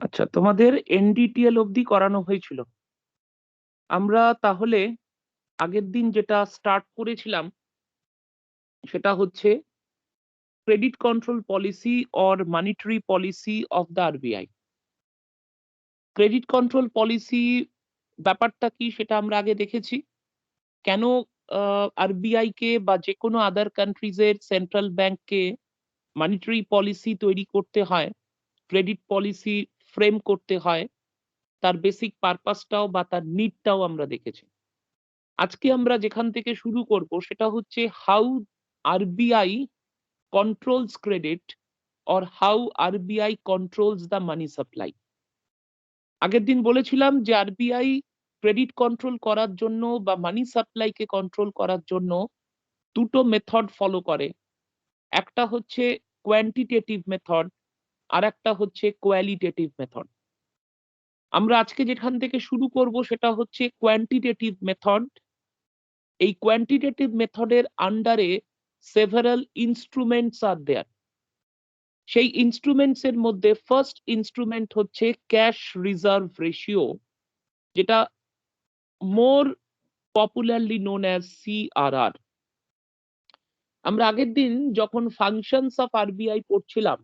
আচ্ছা, তোমাদের এনডিটিএল অবধি করানো হয়েছিল। আমরা তাহলে আগের দিন যেটা স্টার্ট করেছিলাম সেটা হচ্ছে credit control policy or monetary policy of the RBI. Credit control policy ব্যাপারটা কি সেটা আমরা আগে দেখেছি। কেন আরবিআই কে বা যে কোনো আদার কান্ট্রিজের সেন্ট্রাল ব্যাংককে মনিটারি পলিসি তৈরি করতে হয়, ক্রেডিট পলিসি ফ্রেম করতে হয়, তার বেসিক পারপাসটাও বা তার নিডটাও আমরা দেখেছি। আজকে আমরা যেখান থেকে শুরু করব সেটা হচ্ছে how RBI controls credit or how RBI controls the money supply. আগের দিন বলেছিলাম যে আরবিআই ক্রেডিট কন্ট্রোল করার জন্য বা মানি সাপ্লাইকে কন্ট্রোল করার জন্য দুটো মেথড ফলো করে। একটা হচ্ছে কোয়ান্টিটেটিভ মেথড, আর একটা হচ্ছে কোয়ালিটেটিভ মেথড। আমরা আজকে যেখান থেকে শুরু করব সেটা হচ্ছে কোয়ান্টিটেটিভ মেথড। এই কোয়ান্টিটেটিভ মেথডের আন্ডারে সেভারাল ইনস্ট্রুমেন্টস আর দেয়ার। সেই ইনস্ট্রুমেন্টস এর মধ্যে ফার্স্ট ইনস্ট্রুমেন্ট হচ্ছে ক্যাশ রিজার্ভ রেশিও, যেটা মোর পপুলারলি নোন অ্যাজ সিআরআর। আমরা আগের দিন যখন ফাংশনস অফ আরবিআই পড়ছিলাম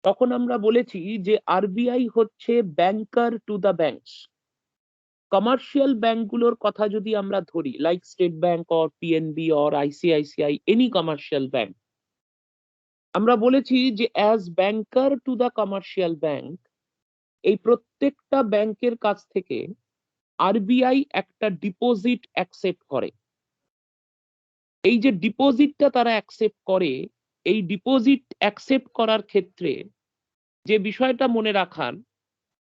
তখন আমরা বলেছি যে আরবিআই হচ্ছে banker to the banks. Commercial ব্যাংকগুলোর কথা যদি আমরা ধরি, like state bank or PNB or ICICI, any commercial bank, আমরা বলেছি যে as banker to the commercial bank, এই প্রত্যেকটা ব্যাংকের কাছ থেকে আরবিআই একটা ডিপোজিট অ্যাকসেপ্ট করে। এই যে ডিপোজিটটা তারা অ্যাকসেপ্ট করে, এই ডিপোজিট অ্যাকসেপ্ট করার ক্ষেত্রে যে বিষয়টা মনে রাখার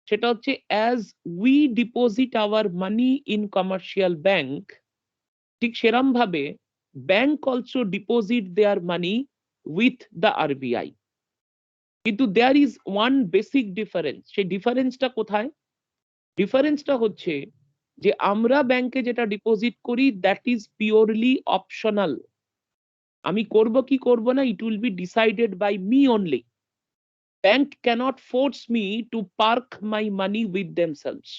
সেটা হচ্ছে as we deposit our money in commercial bank, ঠিক সেরম ভাবে bank also deposit their money with the RBI. কিন্তু there is one basic difference. সেই ডিফারেন্সটা কোথায়? ডিফারেন্সটা হচ্ছে যে আমরা ব্যাংকে যেটা ডিপোজিট করি দ্যাট ইজ পিওরলি অপশনাল। আমি করব কি করব না, it will be decided by me only. Bank cannot force me to park my money with themselves.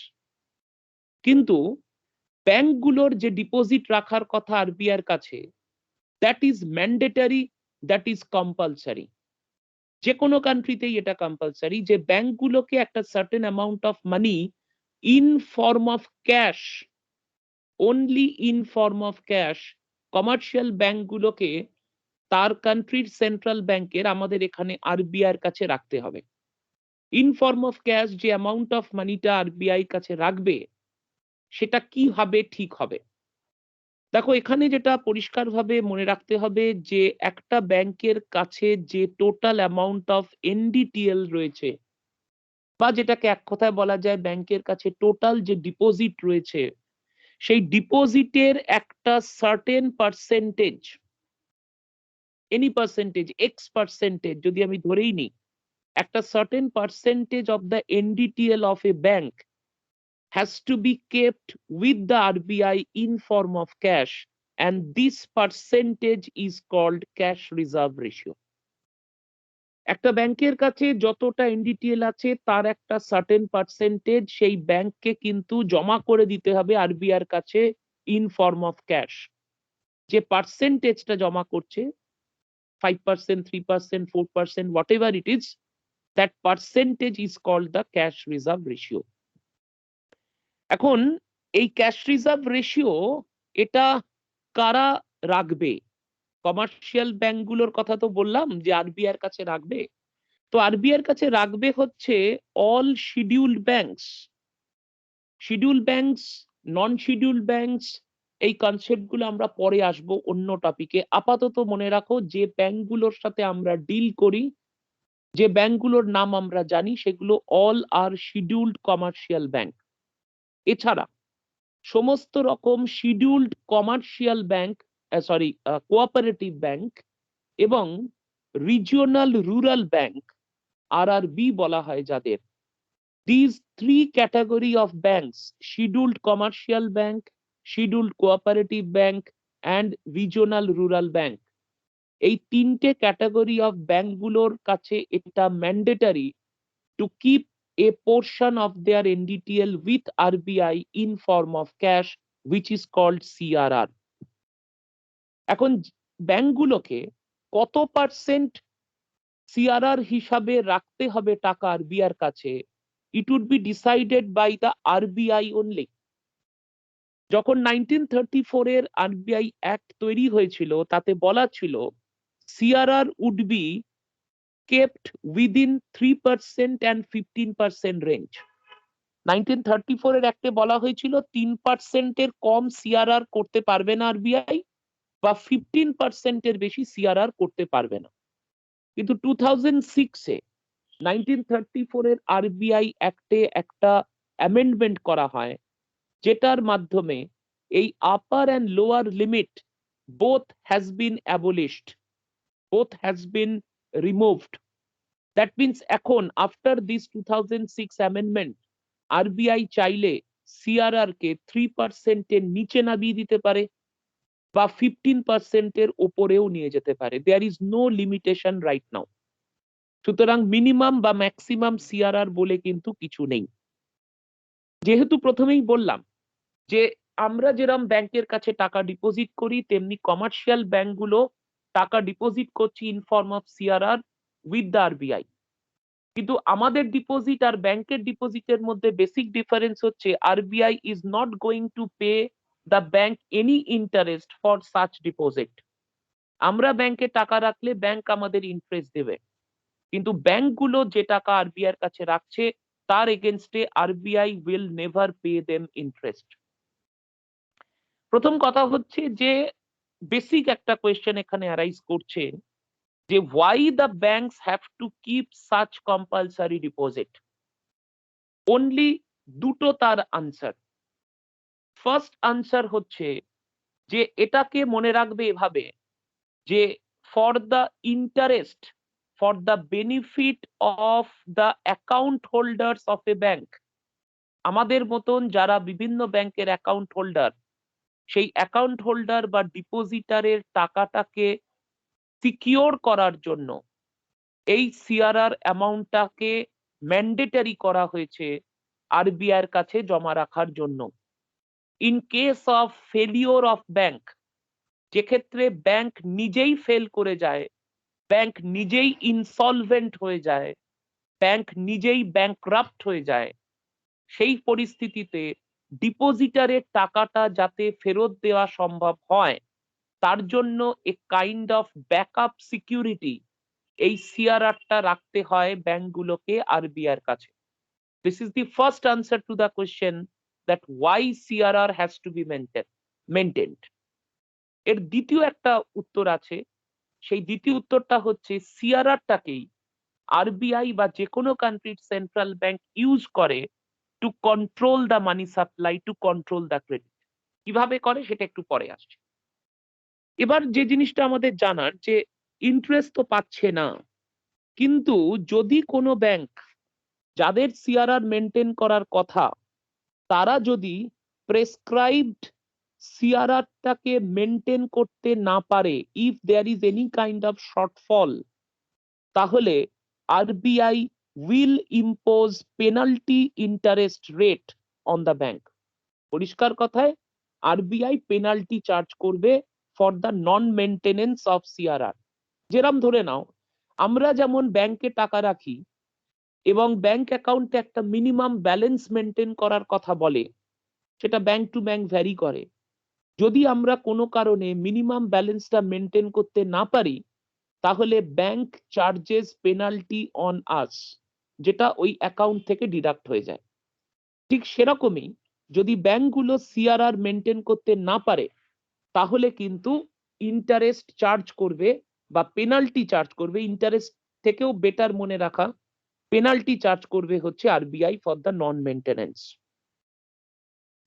কিন্তু ব্যাংকগুলোর যে ডিপোজিট রাখার কথা আরবিআই এর কাছে, that is mandatory, that is compulsory. যে কোনো কান্ট্রিতেই এটা কম্পালসারি যে ব্যাংকগুলোকে একটা certain amount of money in form of cash, only in form of cash, commercial ব্যাংকগুলোকে তার কান্ট্রির সেন্ট্রাল ব্যাংকের, আমাদের এখানে আরবিআই এর কাছে রাখতে হবে। ইন ফর্ম অফ ক্যাশ যে অ্যামাউন্ট অফ মানিটা আরবিআই কাছে রাখবে সেটা কিভাবে ঠিক হবে? দেখো, এখানে যেটা পরিষ্কারভাবে মনে রাখতে হবে যে একটা ব্যাংকের কাছে যে টোটাল অ্যামাউন্ট অফ এনডিটিএল রয়েছে, বা যেটাকে এক কথায় বলা যায় ব্যাংকের কাছে টোটাল যে ডিপোজিট রয়েছে, সেই ডিপোজিটের একটা certain percentage, any percentage, X percentage যদি আমি ধরেই নিই, একটা certain percentage of the NDTL of a bank has to be kept with the RBI in form of cash, and this percentage is called cash reserve ratio. একটা ব্যাংকের কাছে যতটা এনডিটিএল আছে তার একটা সার্টেন পার্সেন্টেজ সেই ব্যাংককে কিন্তু জমা করে দিতে হবে আরবিআই এর কাছে ইন ফর্ম অফ ক্যাশ। যে পার্সেন্টেজটা জমা করছে, 5%, 3%, 4%, whatever it is, that percentage is called the cash reserve ratio. এখন এই ক্যাশ রিজার্ভ রেশিও এটা কারা রাখবে? কমার্শিয়াল ব্যাংকগুলোর কথা তো বললাম যে আরবিআই এর কাছে রাখবে। তো আরবিআই এর কাছে রাখবে হচ্ছে all scheduled banks. Schedule banks, non schedule banks, এই কনসেপ্ট গুলো আমরা পরে আসবো অন্য টপিকে। আপাতত মনে রাখো যে ব্যাংকগুলোর সাথে আমরা ডিল করি, যে ব্যাংকগুলোর নাম আমরা জানি, সেগুলো অল আর শিডিউলড কমার্শিয়াল ব্যাংক। এছাড়া সমস্ত রকম scheduled commercial bank, sorry, cooperative bank এবং রিজিওনাল রুরাল ব্যাংক, আরআরবি বলা হয় যাদের, these three category of banks, scheduled commercial bank, scheduled cooperative bank and regional rural bank, এই তিনটে ক্যাটাগরি অফ ব্যাংকগুলোর কাছে এটা mandatory to keep a portion of their NDTL with RBI in form of cash, which is called CRR. এখন ব্যাংকগুলোকে কত percent CRR হিসাবে রাখতে হবে টাকা আরবিআইর কাছে, it would be decided by the RBI only. যখন 1934 এর আরবিআই অ্যাক্ট তৈরি হয়েছিল তাতে বলা ছিল CRR would be kept within 3% and 15% range. 1934 এর অ্যাক্টে বলা হয়েছিল 3% এর কম সিআরআর করতে পারবে না আরবিআই, বা 15% এর বেশি সিআরআর করতে পারবে না। কিন্তু 2006 এ 1934 এর আরবিআই অ্যাক্টে একটা অ্যামেন্ডমেন্ট করা হয়, যেটার মাধ্যমে এই upper and lower limit both has been abolished, both has been removed. That means এখন আফটার দিস 2006 অ্যামেন্ডমেন্ট আরবিআই চাইলে সিআরআর কে 3% এর নিচে নামিয়ে দিতে পারে বা 15% এর উপরেও নিয়ে যেতে পারে। There is no limitation right now. সুতরাং মিনিমাম বা ম্যাক্সিমাম সিআরআর বলে কিন্তু কিছু নেই। যেহেতু প্রথমেই বললাম যে আমরা যেরকম ব্যাংকের কাছে টাকা ডিপোজিট করি, তেমনি কমার্শিয়াল ব্যাংকগুলো টাকা ডিপোজিট করছি in form of CRR with the RBI. কিন্তু আমাদের ডিপোজিট আর ব্যাংকের ডিপোজিটের মধ্যে বেসিক ডিফারেন্স হচ্ছে RBI is not going to pay the bank any interest for such deposit. আমরা ব্যাংকে টাকা রাখলে ব্যাংক আমাদের ইন্টারেস্ট দেবে, কিন্তু ব্যাংকগুলো যে টাকা আরবিআই এর কাছে রাখছে তার এগেনস্টে RBI will never pay them interest. প্রথম কথা হচ্ছে যে বেসিক একটা কোয়েশ্চেন এখানে অ্যারাইজ করছে যে why the banks have to keep such compulsory deposit. Only দুটো তার আনসার। ফার্স্ট আনসার হচ্ছে যে এটাকে মনে রাখবে এভাবে যে for the interest, for the benefit of the account holders of a bank, আমাদের মতন যারা বিভিন্ন ব্যাংকের অ্যাকাউন্ট হোল্ডার, সেই অ্যাকাউন্ট হোল্ডার বা ডিপোজিটারের টাকাটাকে সিকিওর করার জন্য এই সিআরআর অ্যামাউন্টটাকে ম্যান্ডেটরি করা হয়েছে আরবিআই এর কাছে জমা রাখার জন্য। In case of failure of bank, যে ক্ষেত্রে ব্যাংক নিজেই ফেল করে যায়, ব্যাংক নিজেই ইনসলভেন্ট হয়ে যায়, ব্যাংক নিজেই ব্যাংকরাপ্ট হয়ে যায়, সেই পরিস্থিতিতে ডিপোজিটারের টাকাটা যাতে ফেরত দেওয়া সম্ভব হয় তার জন্য a kind of backup security এই সিআরআরটা রাখতে হয় ব্যাংকগুলোকে আরবিআই এর কাছে। This is the first answer to the question that why CRR has to be maintained. এর দ্বিতীয় একটা উত্তর আছে, সেই দ্বিতীয় উত্তরটা হচ্ছে সিআরআরটাকেই আরবিআই বা যে কোনো কান্ট্রির সেন্ট্রাল ব্যাংক ইউজ করে to control the money supply, to control the credit. কিভাবে করে সেটা একটু পরে আসছে। এবার যে জিনিসটা আমাদের জানার যে ইন্টারেস্ট তো পাচ্ছে না, কিন্তু যদি কোনো ব্যাংক যাদের সিআরআর মেনটেন করার কথা তারা যদি প্রেসক্রাইবড সিআরআরটাকে মেনটেন করতে না পারে, if there is any kind of shortfall, তাহলে RBI will impose penalty interest rate on the bank. পরিষ্কার কথায় আরবিআই পেনাল্টি চার্জ করবে for the non maintenance of CRR. যেরম ধরে নাও আমরা যেমন ব্যাংকে টাকা রাখি এবং ব্যাংক অ্যাকাউন্টে একটা মিনিমাম ব্যালেন্স মেনটেন করার কথা বলে, সেটা ব্যাংক টু ব্যাংক ভ্যারি করে। যদি আমরা কোনো কারণে মিনিমাম ব্যালেন্সটা মেনটেন করতে না পারি তাহলে ব্যাংক চার্জেস পেনাল্টি অন আস, যেটা ওই অ্যাকাউন্ট থেকে ডিডাক্ট হয়ে যায়। ঠিক সেরকমই যদি ব্যাংকগুলো সিআরআর মেনটেন করতে না পারে তাহলে কিন্তু ইন্টারেস্ট চার্জ করবে বা পেনাল্টি চার্জ করবে। ইন্টারেস্ট থেকেও বেটার মনে রাখা, পেনাল্টি চার্জ করবে হচ্ছে RBI for the non maintenance.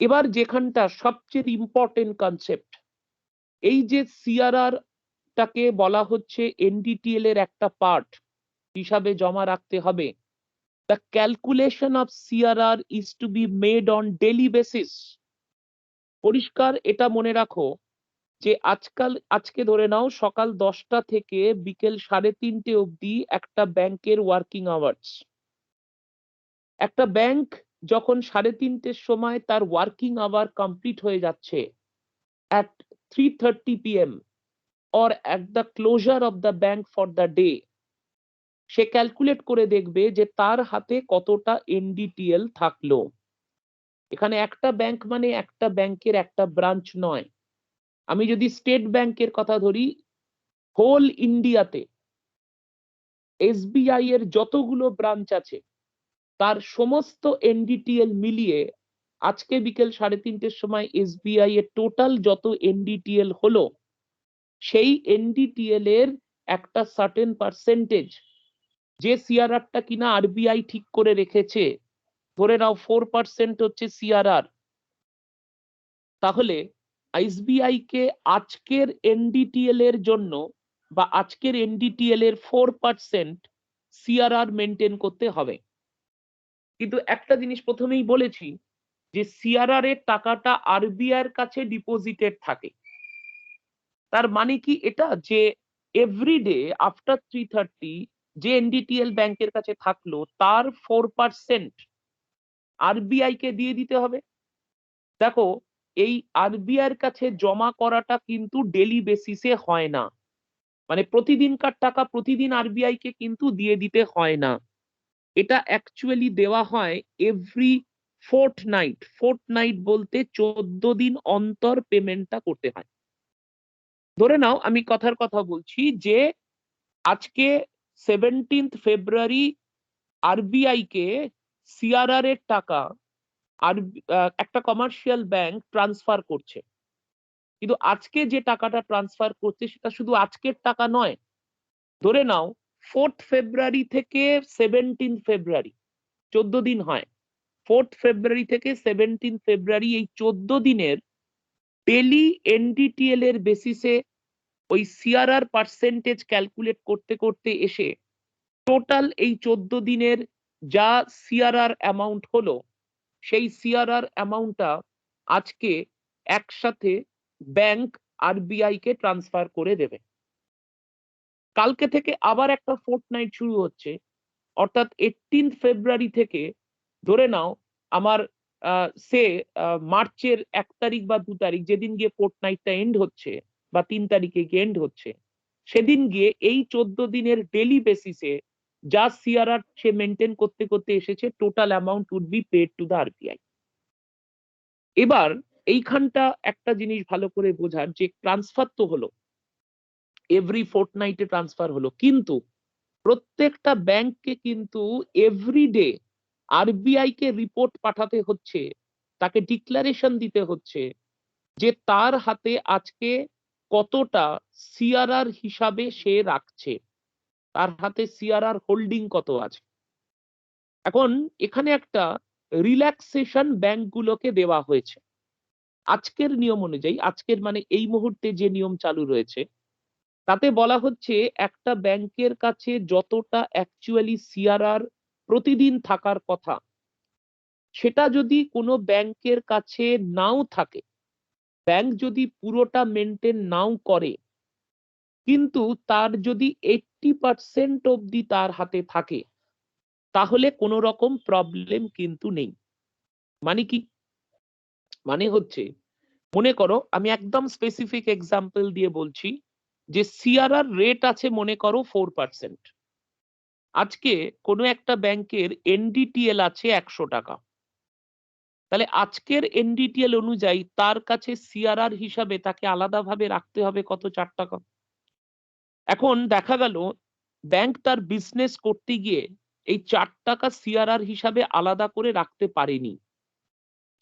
এবার যেখানটা সবচেয়ে ইম্পর্টেন্ট কনসেপ্ট, এই যে সিআরআর টাকে বলা হচ্ছে এনডিটিএল এর একটা পার্ট হিসাবে জমা রাখতে হবে, the calculation of CRR is to be made on daily basis. পরিষ্কার এটা মনে রাখো যে আজকে ধরে নাও সকাল 10টা থেকে বিকেল 3:30 অবধি একটা ব্যাংকের ওয়ার্কিং আওয়ার্স। একটা ব্যাংক যখন 3:30 সময় তার ওয়ার্কিং আওয়ার কমপ্লিট হয়ে যাচ্ছে at 3:30 PM or at the closure of the bank for the day, say calculate করে দেখবে যে তার হাতে কতটা এনডিটিএল থাকলো। এখানে একটা ব্যাংক মানে একটা ব্যাংকের একটা ব্রাঞ্চ নয়। আমি যদি স্টেট ব্যাংকের কথা ধরি, হোল ইন্ডিয়াতে এসবিআই এর যতগুলো ব্রাঞ্চ আছে তার সমস্ত এনডিটিএল মিলিয়ে আজকে বিকেল 3:30 সময় এসবিআই এর টোটাল যত এনডিটিএল হলো, সেই এনডিটিএল এর একটা সার্টেন পার্সেন্টেজ যে সিআরআরটা কিনা আরবিআই ঠিক করে রেখেছে, ধরে নাও 4% হচ্ছে সিআরআর, তাহলে এসবিআই কে আজকের এনডিটিএল এর জন্য বা আজকের এনডিটিএল এর 4% সিআরআর মেনটেন করতে হবে। কিন্তু একটা জিনিস প্রথমেই বলেছি যে সিআরআর এর টাকাটা আরবিআই এর কাছে ডিপোজিটেড থাকে। তার মানে কি এটা যে এভরিডে আফটার 3:30 যে এনডিটিএল ব্যাংকের কাছে থাকলো তার 4% আরবিআই কে দিয়ে দিতে হবে? দেখো, এই আরবিআই এর কাছে জমা করাটা কিন্তু ডেলি বেসিসে হয় না, মানে প্রতিদিনকার টাকা প্রতিদিন আরবিআই কে কিন্তু দিয়ে দিতে হয় না। এটা অ্যাকচুয়ালি দেওয়া হয় এভরি ফোর্টনাইট। ফোর্টনাইট বলতে 14 দিন অন্তর পেমেন্টটা করতে হয়। ধরে নাও আমি কথার কথা বলছি যে আজকে 17 ফেব্রুয়ারি আরবিআই কে সিআরআর এর টাকা আর একটা কমার্শিয়াল ব্যাংক ট্রান্সফার করছে, কিন্তু আজকে যে টাকাটা ট্রান্সফার করছে সেটা শুধু আজকের টাকা নয়। ধরে নাও 4 ফেব্রুয়ারি থেকে 17 ফেব্রুয়ারি 14 দিন হয়। 4 ফেব্রুয়ারি থেকে 17 ফেব্রুয়ারি এই 14 দিনের ডেলি এনডিটিএল এর বেসিসে ওই সিআরআর পার্সেন্টেজ ক্যালকুলেট করতে করতে এসে টোটাল এই 14 দিনের যা সিআরআর অ্যামাউন্ট হলো, সেই সিআরআর অ্যামাউন্টটা আজকে একসাথে ব্যাংক আরবিআই কে ট্রান্সফার করে দেবে। কালকে থেকে আবার একটা ফোর্টনাইট শুরু হচ্ছে, অর্থাৎ 18 ফেব্রুয়ারি থেকে ধরে নাও আমার মার্চের 1 তারিখ বা 2 তারিখ যেদিন গিয়ে ফোর্টনাইটটা এন্ড হচ্ছে বা 3 তারিখে গিয়ে এন্ড হচ্ছে, সেদিন গিয়ে এই 14 দিনের ডেলি বেসিসে যা সিআরআর সে মেনটেন করতে করতে এসেছে total amount would be paid to the RBI. এবার এইখানটা একটা জিনিস ভালো করে বোঝার যে ট্রান্সফার তো হলো, এভরি ফোর্টনাইটে ট্রান্সফার হলো, কিন্তু প্রত্যেকটা ব্যাংককে কিন্তু এভরিডে আরবিআই কে রিপোর্ট পাঠাতে হচ্ছে, তাকে ডিক্লারেশন দিতে হচ্ছে যে তার হাতে আজকে কতটা সিআরআর হিসাবে সে রাখছে, তার হাতে সিআরআর হোল্ডিং কত আছে। এখন এখানে একটা রিল্যাক্সেশন ব্যাংকগুলোকে দেওয়া হয়েছে আজকের নিয়ম অনুযায়ী। আজকের মানে এই মুহূর্তে যে নিয়ম চালু রয়েছে তাতে বলা হচ্ছে একটা ব্যাংকের কাছে যতটা অ্যাকচুয়ালি সিআরআর প্রতিদিন থাকার কথা, সেটা যদি কোনো ব্যাংকের কাছে নাও থাকে, ব্যাংক যদি পুরোটা মেনটেন নাও করে, কিন্তু তার যদি 80% অব্দি তার হাতে থাকে, তাহলে কোনো রকম প্রবলেম কিন্তু নেই। মানে কি? মানে হচ্ছে, মনে করো আমি একদম স্পেসিফিক এক্সাম্পল দিয়ে বলছি যে সিআরআর রেট আছে মনে করো 4%। আজকে কোনো একটা ব্যাংকের এনডিটিএল আছে 100 টাকা, তাহলে আজকের এনডিটিএল অনুযায়ী তার কাছে সিআরআর হিসাবে তাকে আলাদাভাবে রাখতে হবে কত? 4 টাকা। এখন দেখা গেল ব্যাংক তার বিজনেস করতে গিয়ে এই 4 টাকা সিআরআর হিসাবে আলাদা করে রাখতে পারেনি,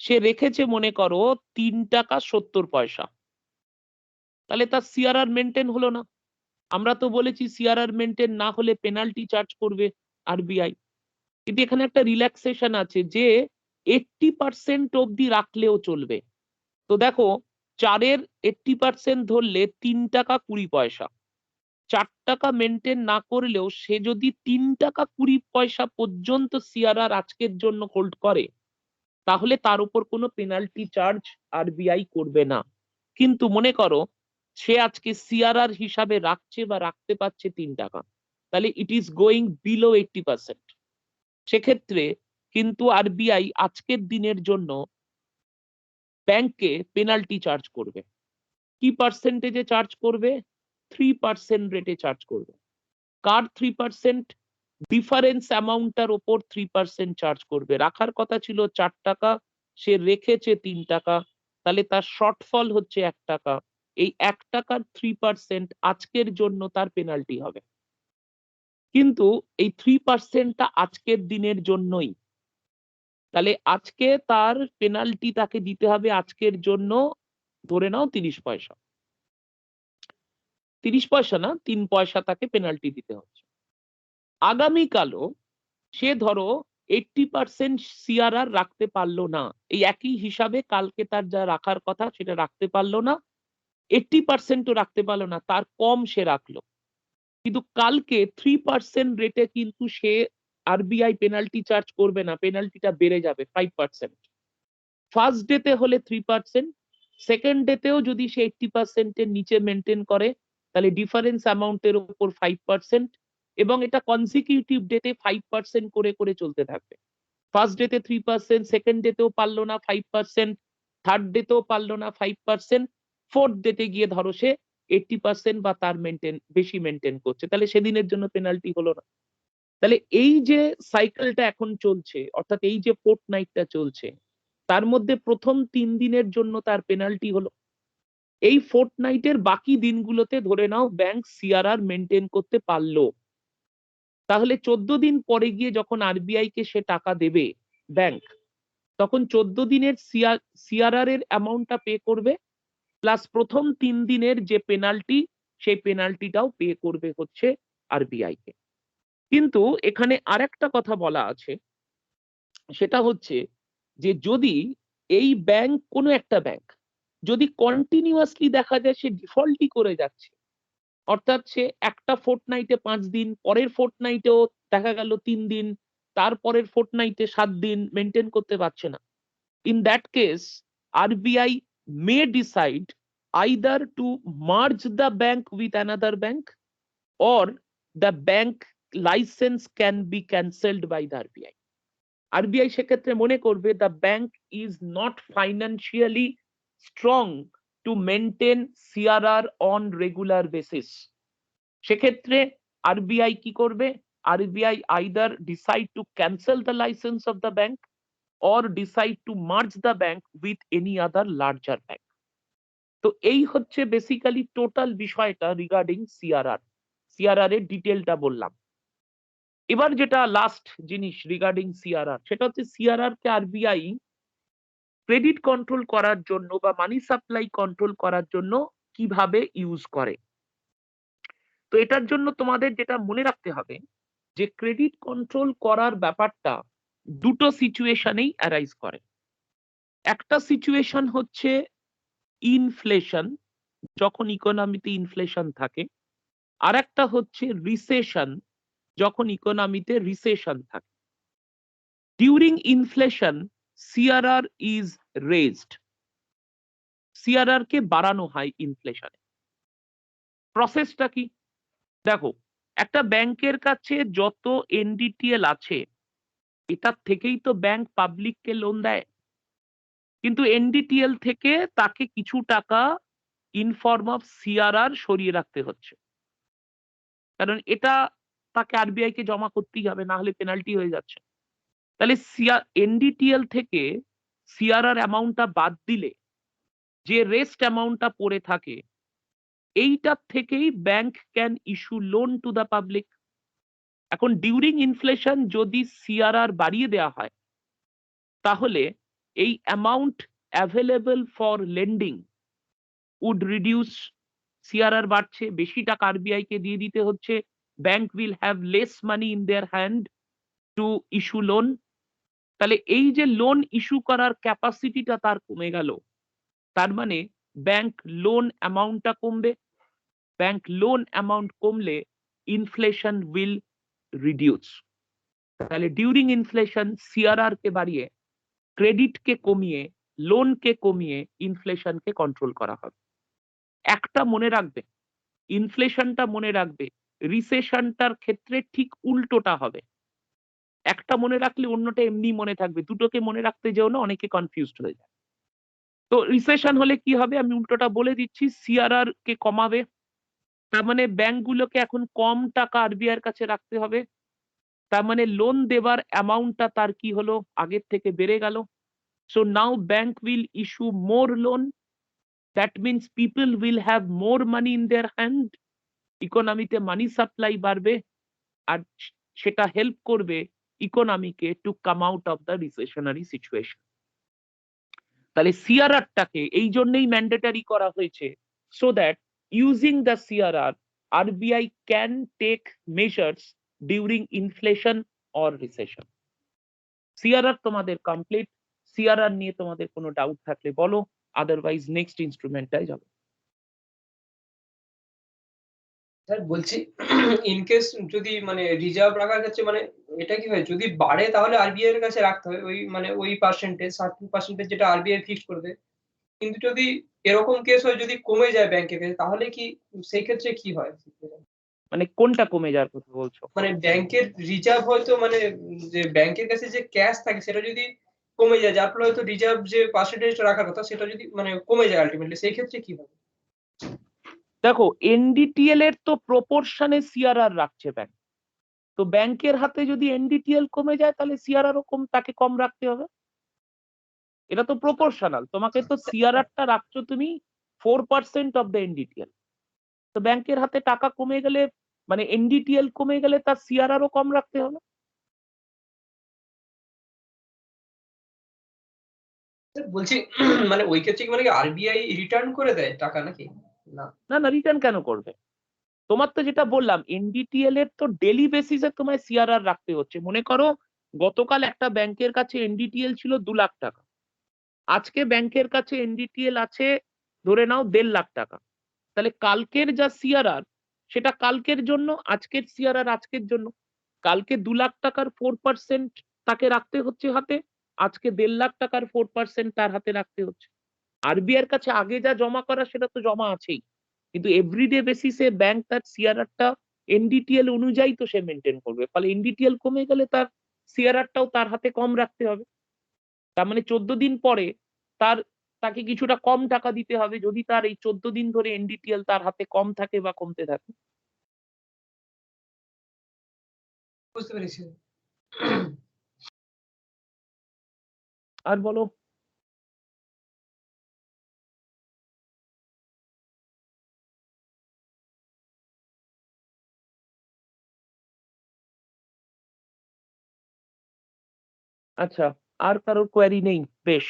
সে রেখেছে মনে করো 3 টাকা 70 পয়সা, তাহলে তার সিআরআর মেনটেন হলো না। আমরা তো বলেছি সিআরআর মেনটেন না হলে পেনাল্টি চার্জ করবে আরবিআই, কিন্তু এখানে একটা রিল্যাক্সেশন আছে যে 80% অব্দি রাখলেও চলবে। তো দেখো, 4-এর 80% ধরলে 3 টাকা 20 পয়সা। 4 টাকা মেনটেন না করলেও সে যদি 3 টাকা 20 পয়সা পর্যন্ত সিআরআর আজকের জন্য হোল্ড করে, তাহলে তার উপর কোনো পেনাল্টি চার্জ আরবিআই করবে না। কিন্তু মনে করো সে আজকে সিআরআর হিসাবে রাখছে বা রাখতে পারছে 3 টাকা, তাহলে ইট ইজ গোয়িং বিলো 80%। সেক্ষেত্রে কিন্তু আরবিআই আজকের দিনের জন্য ব্যাংককে পেনাল্টি চার্জ করবে। কি পার্সেন্টেজে চার্জ করবে? 3% রেটে চার্জ করবে। কার 3%? ডিফারেন্স অ্যামাউন্টটার উপর 3% চার্জ করবে। রাখার কথা ছিল 4 টাকা, সে রেখেছে 3 টাকা, তাহলে তার শর্টফল হচ্ছে 1 টাকা। এই 1 টাকার 3% আজকের জন্য তার পেনাল্টি হবে। কিন্তু এই 3% টা আজকের দিনের জন্যই। তাহলে আজকে তার পেনাল্টি তাকে দিতে হবে আজকের জন্য ধরে নাও 30 পয়সা। 30 পয়সা না, 3 পয়সা তাকে পেনাল্টি দিতে হচ্ছে। আগামীকালও সে ধরো 80% সিআরআর রাখতে পারলো না। এই একই হিসাবে কালকে তার যা রাখার কথা সেটা রাখতে পারলো না। 80% ও রাখতে পারলো না, তার কম সে রাখলো। কিন্তু কালকে 3% রেটে কিন্তু সে আরবিআই পেনাল্টি চার্জ করবে না, পেনাল্টিটা বেড়ে যাবে 5%। ফার্স্ট ডেতে হলে 3%, সেকেন্ড ডেতেও যদি সে 80% এর নিচে মেনটেন করে তাহলে ডিফারেন্স অ্যামাউন্টের উপর 5% এবং এটা কনসিকিউটিভ ডেতে 5% করে করে চলতে থাকবে। ফার্স্ট ডেতে 3%, সেকেন্ড ডেতেও পারলো না 5%, থার্ড ডেতেও পারলো না 5%, ফোর্থ ডেতে গিয়ে ধরো সে 80% বা তার বেশি মেনটেন করছে, তাহলে সেদিনের জন্য পেনাল্টি হলো না। তাহলে এই যে সাইকেলটা এখন চলছে, অর্থাৎ এই যে ফোর্টনাইটটা চলছে, তার মধ্যে প্রথম 3 দিনের জন্য তার পেনাল্টি হলো। এই ফোর্টনাইটের বাকি দিনগুলোতে ধরে নাও ব্যাংক সিআরআর মেনটেন করতে পারলো, তাহলে 14 দিন পরে গিয়ে যখন আরবিআই কে সে টাকা দেবে ব্যাংক, তখন 14 দিনের সিআরআর এর অ্যামাউন্টটা পে করবে, প্লাস প্রথম 3 দিনের যে পেনাল্টি, সেই পেনাল্টিটাও পে করবে হচ্ছে আরবিআই কে। কিন্তু এখানে আরেকটা কথা বলা আছে, সেটা হচ্ছে যে যদি এই ব্যাংক, কোনো একটা ব্যাংক যদি কন্টিনিউয়াসলি দেখা যায় সে ডিফল্টই করে যাচ্ছে, অর্থাৎ সে একটা ফোর্টনাইটে 5 দিন, পরের ফোর্টনাইটেও দেখা গেল 3 দিন, তারপরের ফোর্টনাইটে 7 দিন মেনটেন করতে পারছে না, in that case RBI may decide either to merge the bank with another bank or the bank license can be cancelled by the RBI. RBI সেক্ষেত্রে মনে করবে the bank is not financially strong to maintain CRR on regular basis. সেক্ষেত্রে RBI কি করবে? RBI either decide to cancel the licence of the bank or decide to merge the bank with any other larger bank. তো এই হচ্ছে basically total বিষয়টা regarding CRR. CRR এর ডিটেলটা বললাম। এবার যেটা লাস্ট জিনিস রিগার্ডিং সিআরআর, সেটা হচ্ছে সিআরআর কে আরবিআই ক্রেডিট কন্ট্রোল করার জন্য বা মানি সাপ্লাই কন্ট্রোল করার জন্য কিভাবে ইউজ করে। তো এটার জন্য তোমাদের যেটা মনে রাখতে হবে যে ক্রেডিট কন্ট্রোল করার ব্যাপারটা দুটো সিচুয়েশনেই অ্যারাইজ করে। একটা সিচুয়েশন হচ্ছে ইনফ্লেশন, যখন ইকোনমিতে ইনফ্লেশন থাকে, আর একটা হচ্ছে রিসেশন, যখন ইকোনমিতে রিসেশন থাকে। During inflation CRR is raised, CRR কে বাড়ানো হয় ইনফ্লেশনে। প্রসেসটা কি? দেখো, একটা ব্যাংকের কাছে যত এনডিটিএল আছে এটার থেকেই তো ব্যাংক পাবলিককে লোন দেয়, কিন্তু এনডিটিএল থেকে তাকে কিছু টাকা ইন ফর্ম অফ সিআরআর সরিয়ে রাখতে হচ্ছে, কারণ এটা তাকে আরবিআই কে জমা করতেই হবে, না হলে পেনাল্টি হয়ে যাচ্ছে। তাহলে এনডিটিএল থেকে সিআরআর অ্যামাউন্টটা বাদ দিলে যে রেস্ট অ্যামাউন্টটা পড়ে থাকে, এইটার থেকেই bank can issue loan to the public. এখন ডিউরিং ইনফ্লেশন যদি সিআরআর বাড়িয়ে দেওয়া হয়, তাহলে এই amount available for lending would reduce. CRR বাড়ছে, বেশি টাকা আরবিআই কে দিয়ে দিতে হচ্ছে, bank will have less money in their hand to issue loan. তাহলে এই যে লোন ইস্যু করার ক্যাপাসিটিটা তার কমে গেল, তার মানে ব্যাংক লোন অ্যামাউন্টটা কমবে। ব্যাংক লোন অ্যামাউন্ট কমলে ইনফ্লেশন উইল রিডিউস। তাহলে ডিউরিং ইনফ্লেশন সিআরআর কে বাড়িয়ে, ক্রেডিট কে কমিয়ে, লোন কে কমিয়ে ইনফ্লেশনকে কন্ট্রোল করা হবে। একটা মনে রাখবে, ইনফ্লেশনটা মনে রাখবে, রিসেশনটার ক্ষেত্রে ঠিক উল্টোটা হবে। একটা মনে রাখলে অন্যটা এমনি মনে থাকবে, দুটোকে মনে রাখতে যেও না, অনেকে কনফিউজড হয়ে যায়। তো রিসেশন হলে কি হবে আমি উল্টোটা বলে দিচ্ছি, সিআরআর কে কমাবে। তার মানে ব্যাংকগুলোকে এখন কম টাকা আরবিআই এর কাছে রাখতে হবে। তার মানে লোন দেবার অ্যামাউন্টটা তার কি হলো, আগের থেকে বেড়ে গেল। So now bank will issue more loan. That means people will have more money in their hand. ইকোনমিতে মানি সাপ্লাই বাড়বে, আর সেটা হেল্প করবে ইকোনমিকে to come out of the recessionary situation. তাহলে সিআরআরটাকে এই জন্যই ম্যান্ডেটারি করা হয়েছে, so that using the CRR RBI can take measures during inflation or recession. CRR তোমাদের কমপ্লিট। সিআরআর নিয়ে তোমাদের কোনো ডাউট থাকলে বলো, আদারওয়াইজ নেক্সট ইনস্ট্রুমেন্টটাই যাবো। স্যার বলছি ইন কেস যদি মানে রিজার্ভ রাখার ক্ষেত্রে মানে এটা কি হয় যদি বাড়ে তাহলে আরবিআই এর কাছে রাখতে হয় ওই মানে ওই পার্সেন্টেজ 30% যেটা আরবিআই ফিক্স করবে। কিন্তু যদি এরকম কেস হয় যদি কমে যায় ব্যাংকের কাছে তাহলে কি সেই ক্ষেত্রে কি হয়? মানে কোনটা কমে যাওয়ার কথা বলছো? মানে ব্যাংকের রিজার্ভ হয়তো মানে যে ব্যাংকের কাছে যে ক্যাশ থাকে সেটা যদি কমে যায় যার ফলে হয়তো রিজার্ভ যে পার্সেন্টেজটা রাখার কথা সেটা যদি মানে কমে যায় আল্টিমেটলি সেই ক্ষেত্রে কি হবে? দেখো, এনডিটিএল এর তো প্রপোর্শনে সিআরআর রাখছে ব্যাংক। তো ব্যাংকের হাতে যদি এনডিটিএল কমে যায় তাহলে সিআরআর ও তাকে কম রাখতে হবে। এটা তো প্রপোর্শনাল। তোমাকে তো সিআরআরটা রাখছো তুমি 4% অফ দ্য এনডিটিএল। তো ব্যাংকের হাতে টাকা কমে গেলে, মানে এনডিটিএল কমে গেলে তার সিআরআর ও কম রাখতে হবে। স্যার বলছি মানে ওই ক্ষেত্রে কি মানে কি আরবিআই রিটার্ন করে দেয় টাকা নাকি? না। না না, রিটার্ন কেন করবে? তোমার তো যেটা বললাম, এনডিটিএল এর তো ডেলি বেসিসে তোমায় সিআরআর রাখতে হচ্ছে। মনে করো গতকাল একটা ব্যাংকের কাছে এনডিটিএল ছিল 2 লাখ টাকা, আজকে ব্যাংকের কাছে এনডিটিএল আছে ধরে নাও 1.5 লাখ টাকা। তাহলে কালকের যা সিআরআর সেটা কালকের জন্য, আজকের সিআরআর আজকের জন্য। কালকে 2 লাখ টাকার 4% তাকে রাখতে হচ্ছে হাতে, আজকে 1.5 লাখ টাকার 4% তার হাতে রাখতে হচ্ছে। আরবিআই এর কাছে আগে যা জমা করা সেটা তো জমা আছেই, কিন্তু এভরিডে বেসিসে ব্যাংক তার সিআরআরটা এনডিটিএল অনুযায়ী তো সে মেনটেন করবে। ফলে এনডিটিএল কমে গেলে তার সিআরআরটাও তার হাতে কম রাখতে হবে। তার মানে 14 দিন পরে তার তাকে কিছুটা কম টাকা দিতে হবে যদি তার এই 14 দিন ধরে এনডিটিএল তার হাতে কম থাকে বা কমতে থাকে। বুঝতে পেরেছি। আর বলো। আচ্ছা, আর কারোর কোয়ারি নেই? বেশ,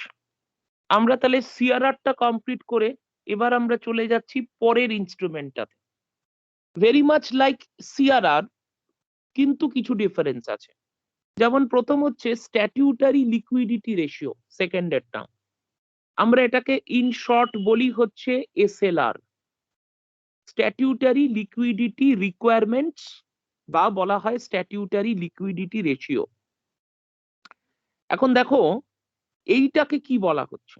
আমরা তাহলে সিআরআরটা কমপ্লিট করে এবার আমরা চলে যাচ্ছি পরের ইনস্ট্রুমেন্টটাতে। ভেরি মাচ লাইক সিআরআর, কিন্তু কিছু ডিফারেন্স আছে। যেমন প্রথম হচ্ছে স্ট্যাটিউটারি লিকুইডিটি রেশিও, সেকেন্ডের টার্ম। আমরা এটাকে ইন শর্ট বলি হচ্ছে এসএলআর, স্ট্যাটিউটারি লিকুইডিটি রিকোয়ারমেন্টস, বা বলা হয় স্ট্যাটিউটারি লিকুইডিটি রেশিও। এখন দেখো এইটাকে কি বলা হচ্ছে,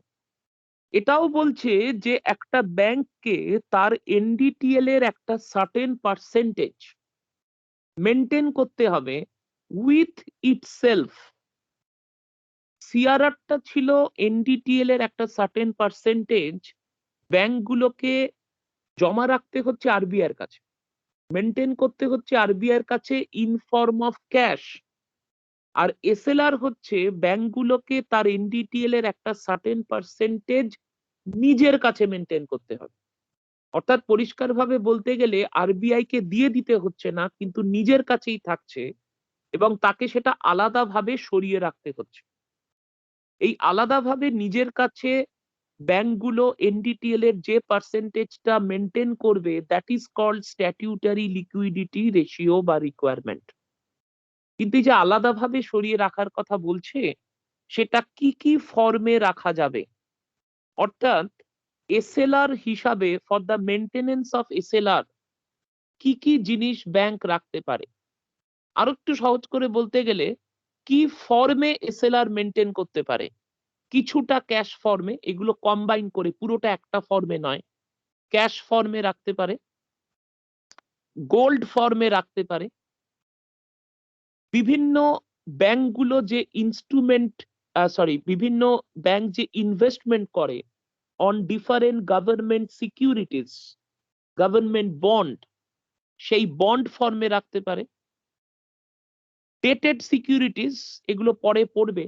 এটাও বলছে যে একটা ব্যাংককে তার এনডিটিএল এর একটা সার্টেন পার্সেন্টেজ মেনটেন করতে হবে উইথ ইটসেলফ। সিআরআরটা ছিল এনডিটিএল এর একটা সার্টেন পার্সেন্টেজ ব্যাংকগুলোকে জমা রাখতে হচ্ছে আরবিআই এর কাছে, মেনটেন করতে হচ্ছে আরবিআই এর কাছে ইন ফর্ম অফ ক্যাশ। আর এসএলআর হচ্ছে ব্যাংকগুলোকে তার এনডিটিএল এর একটা সার্টেন পার্সেন্টেজ নিজের কাছে মেনটেন করতে হবে। অর্থাৎ পরিষ্কারভাবে বলতে গেলে আরবিআই কে দিয়ে দিতে হচ্ছে না, কিন্তু নিজের কাছেই থাকছে এবং তাকে সেটা আলাদাভাবে সরিয়ে রাখতে হচ্ছে। এই আলাদাভাবে নিজের কাছে ব্যাংকগুলো এনডিটিএল এর যে পার্সেন্টেজটা মেনটেন করবে, that is called statutory liquidity ratio বা রিকোয়ারমেন্ট। কিন্তু এই যে আলাদাভাবে সরিয়ে রাখার কথা বলছে, সেটা কি কি ফর্মে রাখা যাবে? অর্থাৎ এসএলআর হিসাবে, for the maintenance of SLR কি কি জিনিস ব্যাংক রাখতে পারে। আরো একটু সহজ করে বলতে গেলে কি ফর্মে এসএলআর মেনটেন করতে পারে? কিছুটা ক্যাশ ফর্মে, এগুলো কম্বাইন করে, পুরোটা একটা ফর্মে নয়, ক্যাশ ফর্মে রাখতে পারে, গোল্ড ফর্মে রাখতে পারে, বিভিন্ন ব্যাংকগুলো যে ইনস্ট্রুমেন্ট বিভিন্ন ব্যাংক যে ইনভেস্টমেন্ট করে on different government securities, government bond, সেই বন্ড ফর্মে রাখতে পারে। ডেটেড সিকিউরিটিজ, এগুলো পরে পড়বে,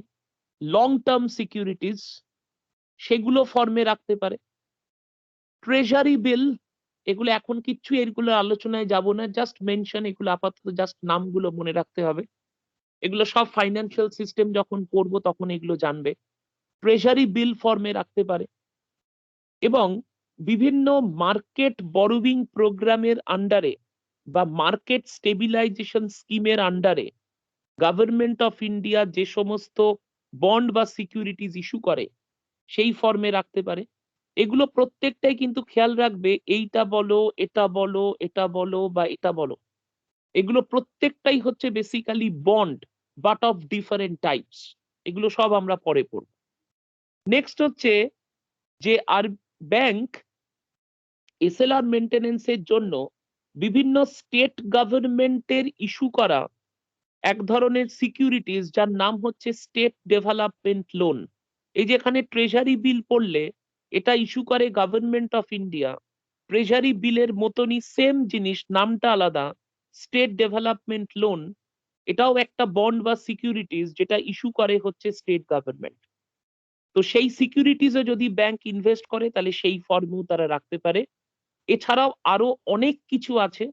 লং টার্ম সিকিউরিটিজ, সেগুলো ফর্মে রাখতে পারে। ট্রেজারি বিল, এগুলো এখন কিচ্ছু এগুলো আলোচনায় যাব না, জাস্ট মেনশন, এগুলো আপাতত জাস্ট নামগুলো মনে রাখতে হবে। এগুলো সব ফাইন্যান্সিয়াল সিস্টেম যখন পড়বো তখন এগুলো জানবে। ট্রেজারি বিল ফর্মে রাখতে পারে এবং বিভিন্ন মার্কেট বরোইং প্রোগ্রামের আন্ডারে বা মার্কেট স্টেবিলাইজেশন স্কিমের আন্ডারে গভর্নমেন্ট অফ ইন্ডিয়া যে সমস্ত বন্ড বা সিকিউরিটিজ ইস্যু করে সেই ফর্মে রাখতে পারে। এগুলো প্রত্যেকটাই কিন্তু খেয়াল রাখবে, এইটা বলো, এটা বলো, এটা বলো বা এটা বলো, এগুলো প্রত্যেকটাই হচ্ছে basically bond but of different types. এগুলো সব আমরা পরে পড়ব। নেক্সট হচ্ছে যে আর ব্যাংক এসএলআর মেনটেনেন্সের জন্য বিভিন্ন স্টেট গভর্নমেন্টের ইস্যু করা এক ধরনের সিকিউরিটিজ যার নাম হচ্ছে স্টেট ডেভেলপমেন্ট লোন। এই যে এখানে ট্রেজারি বিল পড়লে, এটা ইস্যু করে গভর্নমেন্ট অফ ইন্ডিয়া। ট্রেজারি বিলের মতনই সেম জিনিস, নামটা আলাদা, স্টেট ডেভেলপমেন্ট লোন। এটাও একটা বন্ড বা সিকিউরিটিজ যেটা ইস্যু করে হচ্ছে স্টেট গভর্নমেন্ট। তো সেই সিকিউরিটিজে যদি ব্যাংক ইনভেস্ট করে তাহলে সেই ফর্মেও তারা রাখতে পারে। এছাড়াও আরো অনেক কিছু আছে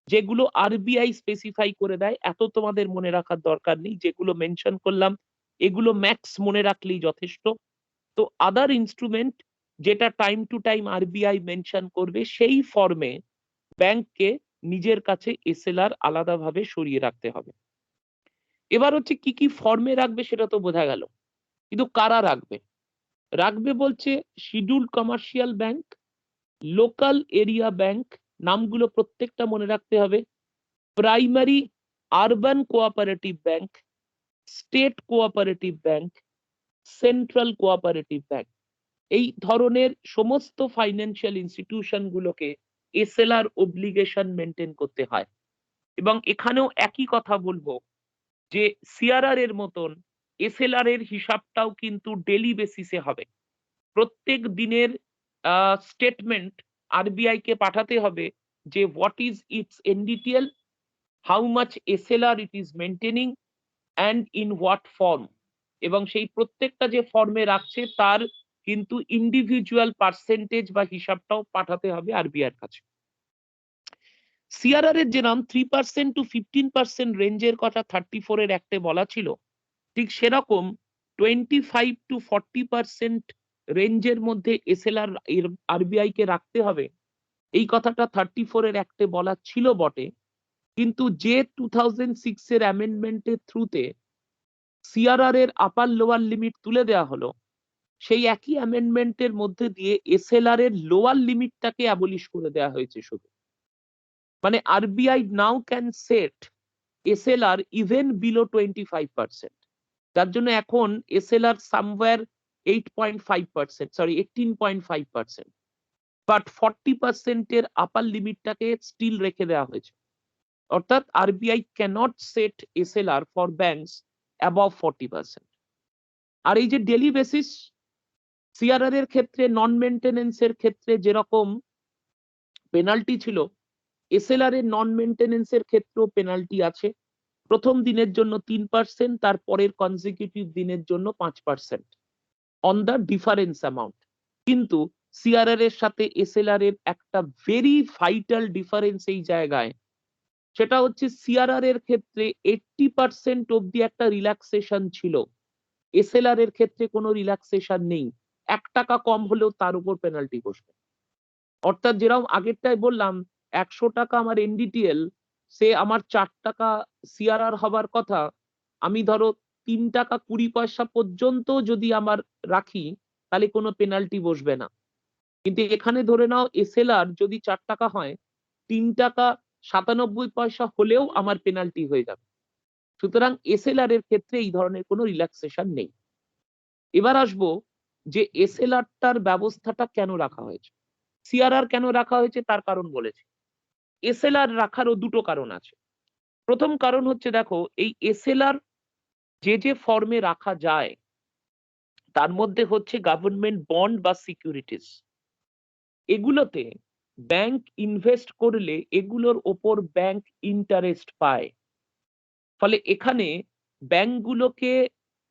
যেগুলো আরবিআই স্পেসিফাই করে দেয়, এত তোমাদের মনে রাখার দরকার নেই। যেগুলো মেনশন করলাম এগুলো ম্যাক্স মনে রাখলেই যথেষ্ট। তো আদার ইনস্ট্রুমেন্ট যেটা time to time RBI mention করবে সেই ফর্মে ব্যাংককে নিজের কাছে এসএলআর আলাদাভাবে সরিয়ে রাখতে হবে। এবার হচ্ছে কি কি ফর্মে রাখবে সেটা তো বোঝা গেল, কিন্তু কারা রাখবে? রাখবে বলছে scheduled commercial bank, local area bank, নামগুলো প্রত্যেকটা মনে রাখতে হবে, primary urban cooperative bank, state cooperative bank, central cooperative bank. এই ধরনের সমস্ত ফাইন্যান্সিয়াল ইনস্টিটিউশন গুলোকে এসএলআর অব্লিগেশন মেনটেন করতে হয়। এবং এখানেও একই কথা বলবো যে সিআরআর এর মতন এসএলআর এর হিসাবটাও কিন্তু ডেলি বেসিসে হবে। প্রত্যেক দিনের স্টেটমেন্ট আরবিআই কে পাঠাতে হবে যে what is its NDTL, how much SLR it is maintaining and in what form. এবং সেই প্রত্যেকটা যে ফর্মে রাখছে তার কিন্তু ইন্ডিভিজুয়াল পার্সেন্টেজ বা হিসাবটাও পাঠাতে হবে আরবিআই এর কাছে। সিআরআর এর যেরকম 3% to 15% রেঞ্জের কথা 34 এর অ্যাক্টে বলা ছিল, ঠিক সেরকম 25 to 40% রেঞ্জের মধ্যে এসএলআর আরবিআই কে রাখতে হবে, এই কথাটা 34 এর অ্যাক্টে বলা ছিল বটে। কিন্তু যে 2006 এর অ্যামেন্ডমেন্টের থ্রুতে সিআরআর এর আপার লোয়ার লিমিট তুলে দেওয়া হলো, সেই একই অ্যামেন্ডমেন্টের মধ্যে দিয়ে এসএলআর এর লোয়ার লিমিটটাকে অ্যাবলিশ করে দেওয়া হয়েছে শুধু। মানে RBI now can set SLR even below 25%, যার জন্য এখন এসএলআর সামওয়্যার 8.5%, সরি 18.5%, বাট 40% এর আপার লিমিটটাকে স্টিল রেখে দেওয়া হয়েছে। অর্থাৎ RBI cannot set SLR for banks above 40%। আর এই যে ডেলি বেসিস সিআরআর এর ক্ষেত্রে নন মেনটেনেন্স এর ক্ষেত্রে যেরকম পেনাল্টি ছিল, এসএলআর এর নন মেনটেনেন্স এর ক্ষেত্রেও পেনাল্টি আছে। প্রথম দিনের জন্য 3%, তার পরের কনজিকিউটিভ দিনের জন্য 5% অন দ্য ডিফারেন্স অ্যামাউন্ট। কিন্তু সিআরআর এর সাথে এসএলআর এর একটা ভেরি ভাইটাল ডিফারেন্স এই জায়গায়, সেটা হচ্ছে সিআরআর এর ক্ষেত্রে 80% অব্দি একটা রিল্যাক্সেশন ছিল, এসএলআর এর ক্ষেত্রে কোনো রিল্যাক্সেশন নেই। 1 টাকা কম হলেও তার উপর পেনাল্টি বসবে। অর্থাৎ যেরকম আগেরটাই বললাম 100 টাকা আমার এনডিটিএল, সে আমার 4 টাকা সিআরআর হবার কথা, আমি ধরো 3 টাকা 20 পয়সা পর্যন্ত যদি আমার রাখি তাহলে কোনো পেনাল্টি বসবে না। কিন্তু এখানে ধরে নাও এসএলআর যদি 4 টাকা হয়, 3 টাকা 97 পয়সা হলেও আমার পেনাল্টি হয়ে যাবে। সুতরাং এসএলআর এর ক্ষেত্রে এই ধরনের কোনো রিল্যাক্সেশন নেই। এবার আসবো যে এসএলআরটার ব্যবস্থাটা কেন রাখা হয়েছে, সিআরআর কেন রাখা হয়েছে তার কারণ বলেছি। এসএলআর রাখারও দুটো কারণ আছে। প্রথম কারণ হচ্ছে দেখো, এই এসএলআর যে যে ফর্মে রাখা যায় তার মধ্যে হচ্ছে গভর্নমেন্ট বন্ড বা সিকিউরিটিজ। এগুলোতে ব্যাংক ইনভেস্ট করলে এগুলোর ওপর ব্যাংক ইন্টারেস্ট পায়। ফলে এখানে ব্যাংকগুলোকে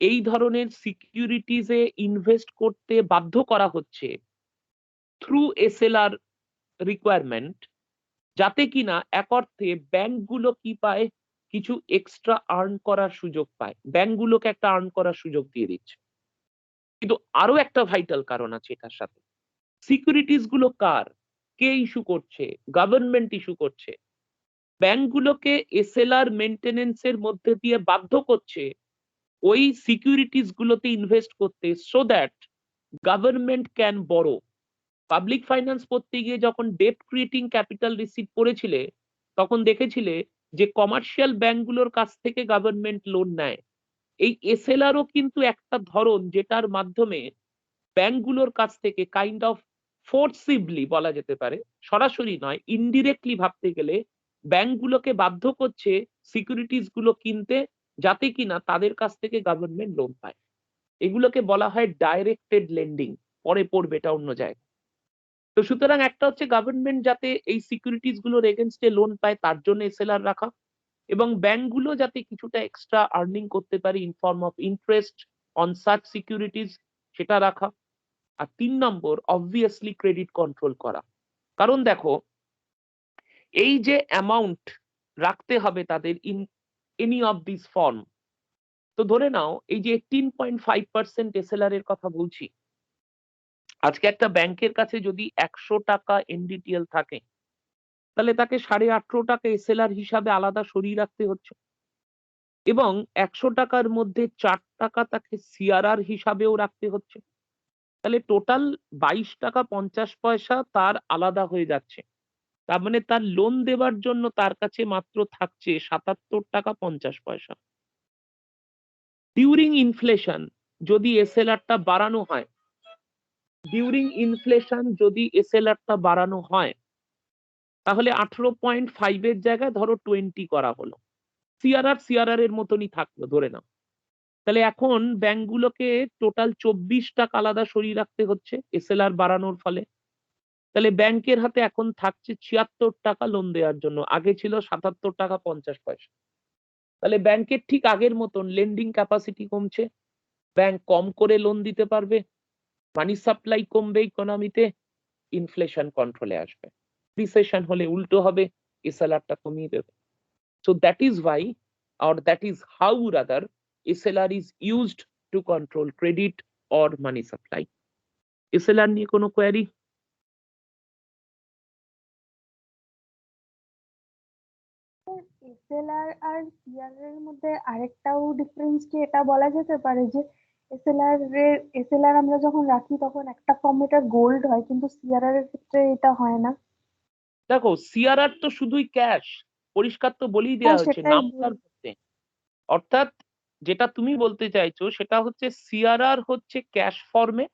এই ধরনের সিকিউরিটিজে ইনভেস্ট করতে বাধ্য করা হচ্ছে থ্রু এসএলআর রিকোয়ারমেন্ট, যাতে কিনা এক অর্থে ব্যাংকগুলো কি পায়, কিছু এক্সট্রা আর্ন করার সুযোগ পায়, ব্যাংকগুলোকে একটা আর্ন করার সুযোগ দিয়ে দিচ্ছে। কিন্তু আরো একটা ভাইটাল কারণ আছে এটার সাথে। সিকিউরিটিজ গুলো কার, কে ইস্যু করছে? গভর্নমেন্ট ইস্যু করছে। ব্যাংকগুলোকে এসএলআর মেইনটেনেন্স এর মধ্যে দিয়ে বাধ্য করছে ওই সিকিউরিটিজ গুলোতে ইনভেস্ট করতে, সো দ্যাট গভর্নমেন্ট ক্যান বড়ো। পাবলিক ফাইন্যান্স পড়তে গিয়ে যখন ডেট ক্রিয়েটিং ক্যাপিটাল রিসিভ করেছিলে, তখন দেখেছিলে যে কমার্শিয়াল ব্যাংকগুলোর কাছ থেকে গভর্নমেন্ট লোন নেয়। এই এসএলআরও কিন্তু একটা ধরন যেটার মাধ্যমে ব্যাংকগুলোর কাছ থেকে কাইন্ড অফ ফোর্সিভলি বলা যেতে পারে, সরাসরি নয়, ইনডিরেক্টলি ভাবতে গেলে ব্যাংকগুলোকে বাধ্য করছে সিকিউরিটিজ গুলো কিনতে, যাতে কিনা তাদের কাছ থেকে গভর্নমেন্ট লোন পায়। এগুলোকে বলা হয় ডাইরেক্টেড লেন্ডিং। পরে পড়বে এটা অন্য জায়গায়। তো সুতরাং একটা হচ্ছে গভর্নমেন্ট যাতে এই সিকিউরিটিজ গুলোর এগেনস্টে লোন পায় তার জন্য এসএলআর রাখা, এবং ব্যাংকগুলো যাতে কিছুটা এক্সট্রা আর্নিং করতে পারে in form of interest on such securities, সেটা রাখা। আর ৩ নম্বর অবভিয়াসলি ক্রেডিট কন্ট্রোল করা। কারণ দেখো, এই যে অ্যামাউন্ট রাখতে হবে তাদের in any of this form, তো ধরে নাও এই যে 18.5% এসএলআর এর কথা বলছি, আজকে একটা ব্যাংকের কাছে যদি ১০০ টাকা এনডিটিএল থাকে, তাহলে তাকে ১৮.৫ টাকা এসএলআর হিসাবে আলাদা সরিয়ে রাখতে হচ্ছে, এবং ১০০ টাকার মধ্যে ৪ টাকা তাকে সিআরআর হিসাবেও রাখতে হচ্ছে। তাহলে টোটাল 22 টাকা 50 পয়সা তার আলাদা হয়ে যাচ্ছে। তার মানে তার লোন দেবার জন্য তার কাছে মাত্র থাকছে ৭৭ টাকা ৫০ পয়সা। ডিউরিং ইনফ্লেশন যদি এসএলআরটা বাড়ানো হয়, তাহলে 18.5 এর জায়গায় ধরো 20 করা হলো। সিআরআর এর মতনই থাকলো ধরে নাও। তাহলে এখন ব্যাংকগুলোকে টোটাল ২৪ টাকা আলাদা সরিয়ে রাখতে হচ্ছে এসএলআর বাড়ানোর ফলে। তাহলে ব্যাংকের হাতে এখন থাকছে ৭৬ টাকা লোন দেওয়ার জন্য, আগে ছিল ৭৭ টাকা ৫০ পয়সা। তাহলে ব্যাংকের ঠিক আগের মতন লেন্ডিং ক্যাপাসিটি কমছে, ব্যাংক কম করে লোন দিতে পারবে, মানি সাপ্লাই কমবে ইকোনমিতে, ইনফ্লেশন কন্ট্রোলে আসবে। রিসেশন হলে উল্টো হবে, এসএলআরটা কমিয়ে দেবে। So that is Y, or that is how rather, SLR is used to control credit or money supply. SLR নিয়ে কোনো কোয়েরি? এসএলআর আর সিআরআর এর মধ্যে আরেকটাও ডিফারেন্স কি এটা বলা যেতে পারে যে এসএলআর আমরা যখন রাখি তখন একটা ফর্ম এটা গোল্ড হয়, কিন্তু সিআরআর এর ক্ষেত্রে এটা হয় না। দেখো, সিআরআর তো শুধুই ক্যাশ, পরিষ্কার তো বলেই হ্যাঁ, দেওয়া হয়েছে সেটাই নাম্বার মধ্যে। অর্থাৎ যেটা তুমি বলতে চাইছো সেটা হচ্ছে সিআরআর হচ্ছে ক্যাশ ফর্মে,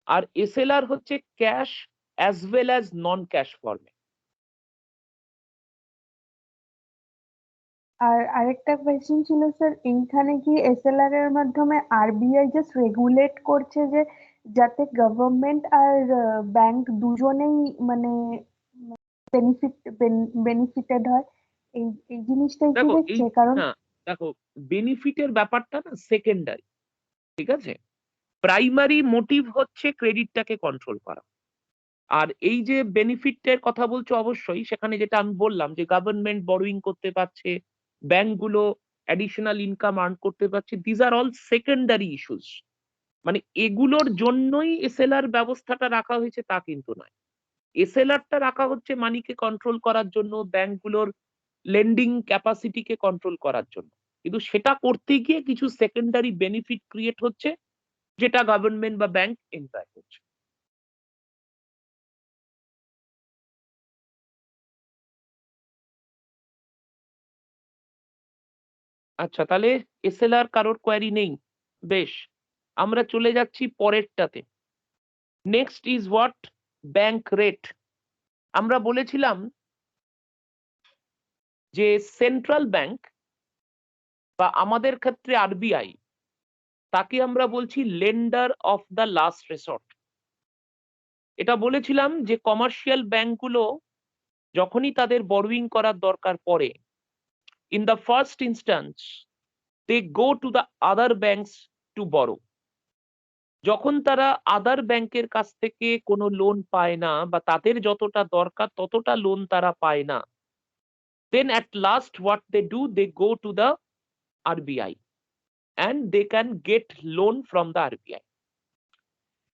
আর এসএলআর হচ্ছে ক্যাশ অ্যাজ ওয়েল অ্যাজ নন ক্যাশ ফর্মে। আর আরেকটা কোয়েশ্চেন ছিল স্যার, এইখানে কি এসএলআর এর মাধ্যমে আরবিআই জাস্ট রেগুলেট করছে যে যাতে গভর্নমেন্ট আর ব্যাংক দুজনেই মানে বেনিফিটেড হয়, এই এই জিনিসটাই কি দেখো এই দেখছে? কারণ হ্যাঁ, দেখো, বেনিফিটের ব্যাপারটা না সেকেন্ডারি, ঠিক আছে? প্রাইমারি মোটিভ হচ্ছে ক্রেডিটটাকে কন্ট্রোল করা। আর এই যে বেনিফিটের কথা বলছো, অবশ্যই সেখানে যেটা আমি বললাম যে গভর্নমেন্ট বরোইং করতে পারছে, ব্যাংকগুলো অ্যাডিশনাল ইনকাম আর্ন করতে পারছে, these are all secondary issues. মানে এগুলোর জন্যই এসএলআর ব্যবস্থাটা রাখা হয়েছে তা কিন্তু নয়। এসএলআরটা রাখা হচ্ছে মানিকে কন্ট্রোল করার জন্য, ব্যাংকগুলোর লেন্ডিং ক্যাপাসিটিকে কন্ট্রোল করার জন্য। কিন্তু সেটা করতে গিয়ে কিছু সেকেন্ডারি বেনিফিট ক্রিয়েট হচ্ছে, যেটা গভর্নমেন্ট বা ব্যাংক এনজয় করছে। আচ্ছা, তাহলে এসএলআর কারোর কোয়ারি নেই? বেশ, আমরা চলে যাচ্ছি পরেরটাতে। Next is what? Bank rate. আমরা বলেছিলাম যে সেন্ট্রাল ব্যাংক বা আমাদের ক্ষেত্রে আরবিআই, তাকে আমরা বলছি lender of the last resort. এটা বলেছিলাম যে কমার্শিয়াল ব্যাংকগুলো যখনই তাদের বরোইং করার দরকার পড়ে, in the first instance they go to the other banks to borrow. যখন তারা আদার ব্যাংকের কাছ থেকে কোনো লোন পায় না বা তাদের যতটা দরকার ততটা লোন তারা পায় না, then at last what they do, they go to the RBI and they can get loan from the RBI.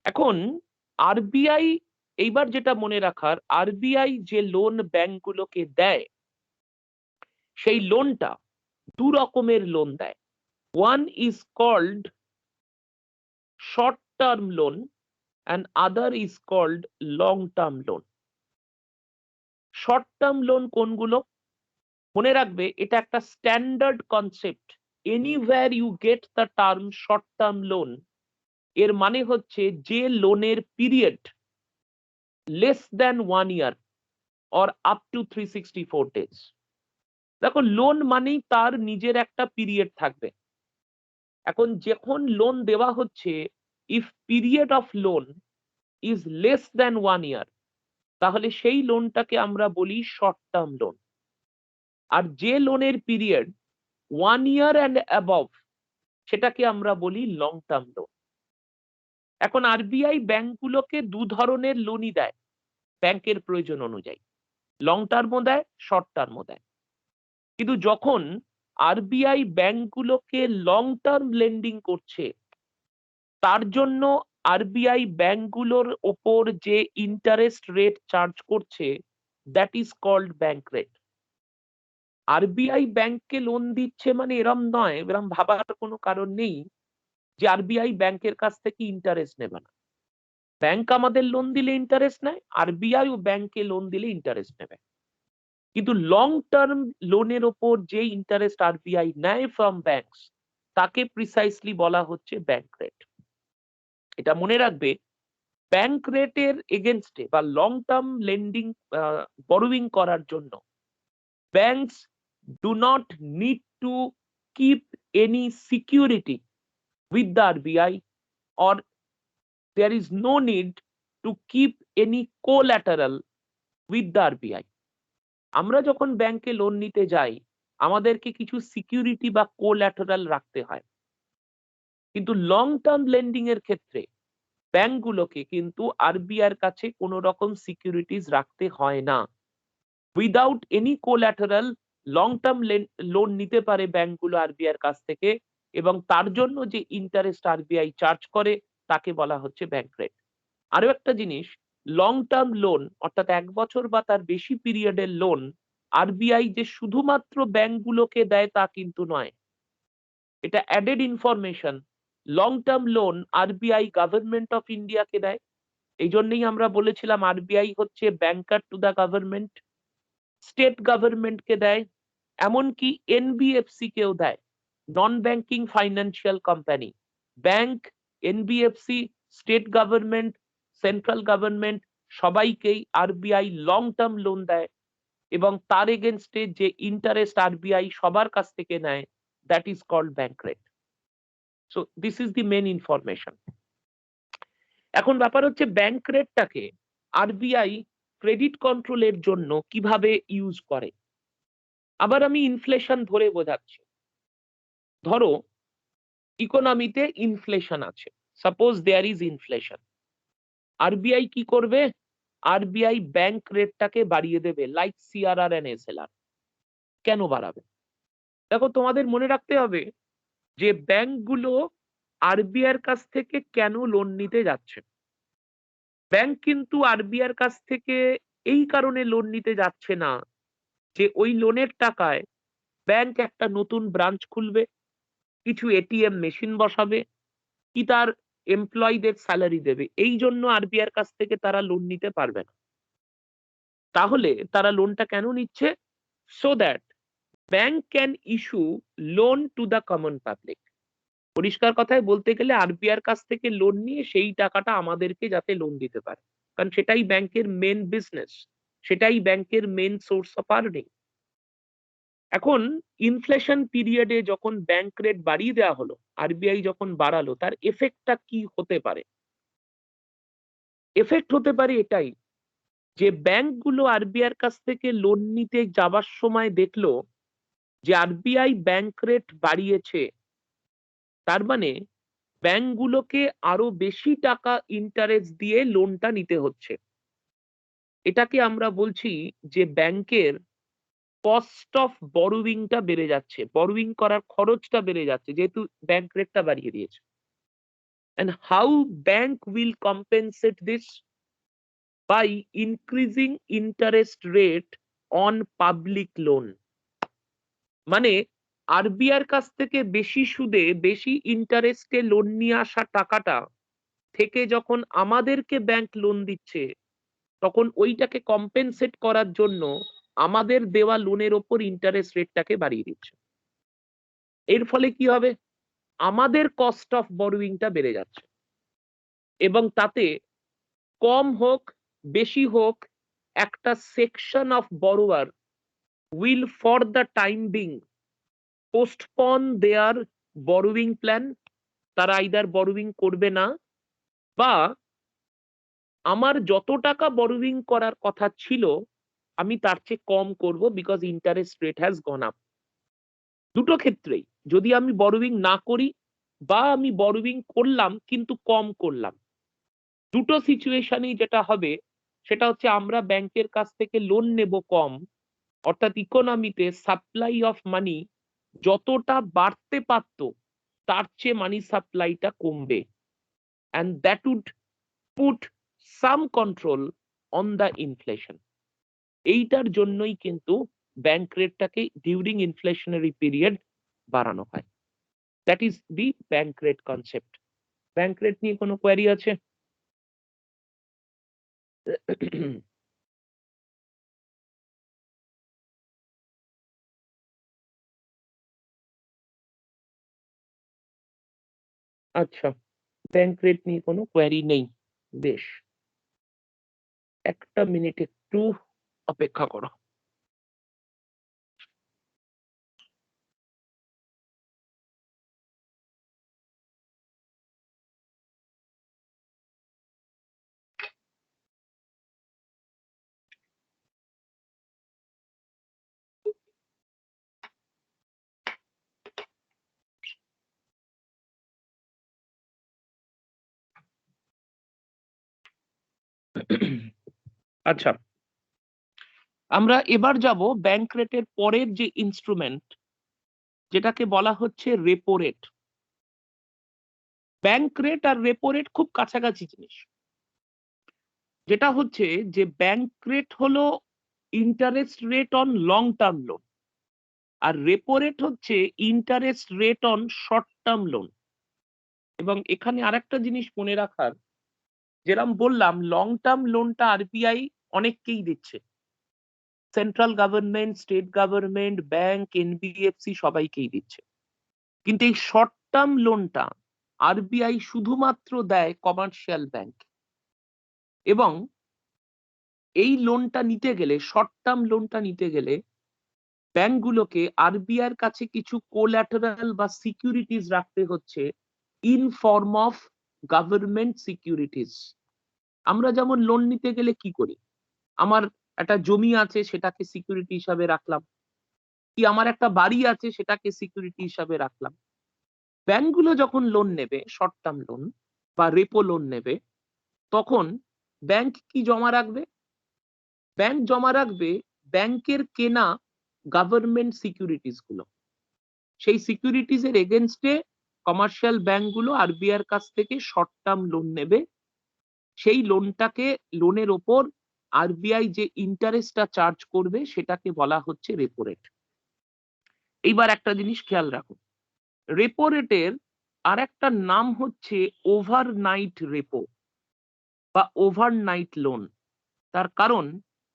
এখন আরবিআই, এইবার যেটা মনে রাখার, আরবিআই যে লোন ব্যাংকগুলোকে দেয়, সেই লোনটা দু রকমের লোন দেয়। One is called short term loan and other is called long term loan. Short term loan কোনগুলো? মনে রাখবে, এটা একটা standard concept. Anyway you get the term short term loan, এর মানে হচ্ছে যে লোনের period less than 1 year or up to 364 days। দেখো, লোন মানেই তার নিজের একটা পিরিয়ড থাকবে। এখন যখন লোন দেওয়া হচ্ছে, if period of loan is less than 1 year, তাহলে সেই লোনটাকে আমরা বলি শর্ট টার্ম লোন। আর যে লোনের পিরিয়ড 1 year and above, সেটাকে আমরা বলি লং টার্ম লোন। এখন আরবিআই ব্যাংকগুলোকে দু ধরনের লোনই দেয় ব্যাংকের প্রয়োজন অনুযায়ী, লং টার্মও দেয়, শর্ট টার্মও দেয়। কিন্তু যখন আরবিআই ব্যাংকগুলোকে লং টার্ম লেন্ডিং করছে, তার জন্য আরবিআই ব্যাংকগুলোর ওপর যে ইন্টারেস্ট রেট চার্জ করছে, that is called bank rate. RBI ব্যাংককে লোন দিচ্ছে মানে এরম নয়, এরম ভাবার কোনো কারণ নেই যে আরবিআই ব্যাংকের কাছ থেকে ইন্টারেস্ট নেবে না। ব্যাংক আমাদের লোন দিলে ইন্টারেস্ট নেয়, আরবিআই ও ব্যাংকে লোন দিলে ইন্টারেস্ট নেবে। কিন্তু লং টার্ম লোনের ওপর যে ইন্টারেস্ট আরবিআই নেয় ফ্রম ব্যাংকস, তাকে প্রিসাইসলি বলা হচ্ছে ব্যাংক রেট। এটা মনে রাখবে, ব্যাংক রেটের এগেনস্টে বা লং টার্ম লেন্ডিং বরোইং করার জন্য banks do not need to keep any security with the RBI, or there is no need to keep any collateral with the RBI. আমরা যখন ব্যাংকে লোন নিতে যাই, আমাদেরকে কিছু সিকিউরিটি বা কোল্যাটারাল রাখতে হয়। কিন্তু লং টার্ম লেন্ডিং এর ক্ষেত্রে ব্যাংকগুলোকে কিন্তু আরবিআই এর কাছে কোনো রকম সিকিউরিটিজ রাখতে হয় না। Without any collateral long term loan নিতে পারে ব্যাংকগুলো আরবিআই এর কাছ থেকে, এবং তার জন্য যে ইন্টারেস্ট আরবিআই চার্জ করে, তাকে বলা হচ্ছে ব্যাংক রেট। আরো একটা জিনিস, লং টার্ম লোন অর্থাৎ 1 বছর বা তার বেশি পিরিয়ডের লোন আরবিআই যে শুধুমাত্র ব্যাংকগুলোকে দেয় তা কিন্তু নয়। এটা added information. Long term loan RBI government of ইন্ডিয়াকে দেয়। এই জন্যই আমরা বলেছিলাম আরবিআই হচ্ছে banker to the government. State গভর্নমেন্টকে দেয়, এমনকি এনবিএফসি কেও দেয়, non banking financial company. Bank, NBFC, state government, central government সবাইকেই আরবিআই লং টার্ম লোন দেয়, এবং তার এগেনস্টে যে ইন্টারেস্ট আরবিআই সবার কাছ থেকে নেয়, that is called bank rate. So this is the main information. এখন ব্যাপার হচ্ছে ব্যাংক রেটটাকে আরবিআই ক্রেডিট কন্ট্রোলের জন্য কিভাবে ইউজ করে। আবার আমি ইনফ্লেশন ধরে বোঝাচ্ছি। ধরো ইকোনমিতে ইনফ্লেশন আছে, suppose there is inflation. RBI কি করবে? আরবিআই ব্যাংক রেটটাকে বাড়িয়ে দেবে, লাইক সিআরআর এন্ড এসএলআর। কেন বাড়াবে? দেখো, তোমাদের মনে রাখতে হবে যে ব্যাংকগুলো আরবিআই এর কাছ থেকে কেন লোন নিতে যাচ্ছে। ব্যাংক কিন্তু আরবিআই এর কাছ থেকে এই কারণে লোন নিতে যাচ্ছে না যে ওই লোনের টাকায় ব্যাংক একটা নতুন ব্রাঞ্চ খুলবে, কিছু এটিএম মেশিন বসাবে, কি তার এমপ্লয়ীদের স্যালারি দেবে। এই জন্য আরবিআই এর কাছ থেকে তারা লোন নিতে পারবে না। তাহলে তারা লোনটা কেন নিচ্ছে? So that bank can issue loan to the common public. পরিষ্কার কথায় বলতে গেলে আরবিআই এর কাছ থেকে লোন নিয়ে সেই টাকাটা আমাদেরকে যাতে লোন দিতে পারে, কারণ সেটাই ব্যাংকের মেন বিজনেস, সেটাই ব্যাংকের মেন সোর্স অফ আর্নিং। এখন ইনফ্লেশন পিরিয়ডে যখন ব্যাংক রেট বাড়িয়ে দেওয়া হলো, আরবিআই যখন বাড়ালো, তার এফেক্টটা কি হতে পারে? এফেক্ট হতে পারে এটাই যে ব্যাংকগুলো আরবিআইয়ের কাছ থেকে লোন নিতে যাবার সময় দেখলো যে আরবিআই ব্যাংক রেট বাড়িয়েছে, তার মানে ব্যাংকগুলোকে আরো বেশি টাকা ইন্টারেস্ট দিয়ে লোনটা নিতে হচ্ছে। এটাকে আমরা বলছি যে ব্যাংকের কস্ট অফ বরোয়িংটা বেড়ে যাচ্ছে, বরোয়িং করার খরচটা বেড়ে যাচ্ছে, যেহেতু ব্যাংক রেটটা বাড়িয়ে দিয়েছে। And how bank will compensate this? By increasing interest rate on public loan. মানে আরবিআইয়ের কাছ থেকে বেশি সুদে বেশি ইন্টারেস্টে লোন নিয়ে আসা টাকাটা থেকে যখন আমাদেরকে ব্যাংক লোন দিচ্ছে, তখন ওইটাকে কম্পেনসেট করার জন্য আমাদের দেওয়া লোনের ওপর ইন্টারেস্ট রেটটাকে বাড়িয়ে দিচ্ছে। এর ফলে কি হবে? আমাদের কস্ট অফ বরোয়িংটা বেড়ে যাচ্ছে এবং তাতে কম হোক বেশি হোক একটা section of borrower will for the time being postpone their borrowing plan. তারা আইদার বরোয়িং করবে না, বা আমার যত টাকা বরোয়িং করার কথা ছিল আমি তার চেয়ে কম করব, because interest rate has gone up. দুটো ক্ষেত্রেই, যদি আমি বরোয়িং না করি বা আমি বরোয়িং করলাম কিন্তু কম করলাম, দুটো সিচুয়েশনেই যেটা হবে সেটা হচ্ছে আমরা ব্যাংকের কাছ থেকে লোন নেব কম, অর্থাৎ ইকোনমিতে সাপ্লাই অফ মানি যতটা বাড়তে পারত তার চেয়ে মানি সাপ্লাইটা কমবে, and that would put some control on the inflation. এইটার জন্যই কিন্তু ব্যাংক রেটটাকে ডিউরিং ইনফ্লেশনারি পিরিয়ড বাড়ানো হয়। That is the bank rate concept. Bank rate নিয়ে কোনো কোয়ারি আছে? আচ্ছা, ব্যাংক রেট নিয়ে কোনো কোয়ারি নেই। বেশ, একটা মিনিট একটু অপেক্ষা করো। আচ্ছা, আমরা এবার যাব ব্যাংক রেটের পরের যে ইনস্ট্রুমেন্ট, যেটাকে বলা হচ্ছে রেপো রেট। ব্যাংক রেট আর রেপো রেট খুব কাছাকাছি জিনিস। যেটা হচ্ছে যে ব্যাংক রেট হলো interest rate on long term loan, আর রেপো রেট হচ্ছে interest rate on short term loan. এবং এখানে আরেকটা জিনিস মনে রাখার, যেরকম বললাম লং টার্ম লোনটা আরবিআই অনেককেই দিচ্ছে, central government, state government, bank, NBFC সবাইকেই দিচ্ছে। কিন্তু এই শর্ট টার্ম লোনটা আরবিআই শুধুমাত্র দেয় কমার্শিয়াল ব্যাংক। এবং এই লোনটা নিতে গেলে, শর্ট টার্ম লোনটা নিতে গেলে ব্যাংকগুলোকে আরবিআইয়ের কাছে কিছু কোল্যাটারাল বা সিকিউরিটিজ রাখতে হচ্ছে in form of government securities. আমরা যেমন লোন নিতে গেলে কি করি, আমার একটা জমি আছে সেটাকে সিকিউরিটি হিসাবে রাখলাম, কি আমার একটা বাড়ি আছে সেটাকে সিকিউরিটি হিসাবে রাখলাম। ব্যাংকগুলো যখন লোন নেবে, শর্ট টার্ম লোন বা রেপো লোন নেবে, তখন ব্যাংক কি জমা রাখবে? ব্যাংক জমা রাখবে ব্যাংকের কেনা গভর্নমেন্ট সিকিউরিটিজ গুলো। সেই সিকিউরিটিজ এর এগেনস্টে কমার্শিয়াল ব্যাংকগুলো আরবিআইয়ের কাছ থেকে শর্ট টার্ম লোন নেবে। সেই লোনটাকে, লোনের ওপর আরবিআই যে ইন্টারেস্টটা চার্জ করবে সেটাকে বলা হচ্ছে রেপো রেট। এইবার একটা জিনিস খেয়াল রাখো, রেপো রেটের আর একটা নাম হচ্ছে ওভারনাইট রেপো বা ওভারনাইট লোন। তার কারণ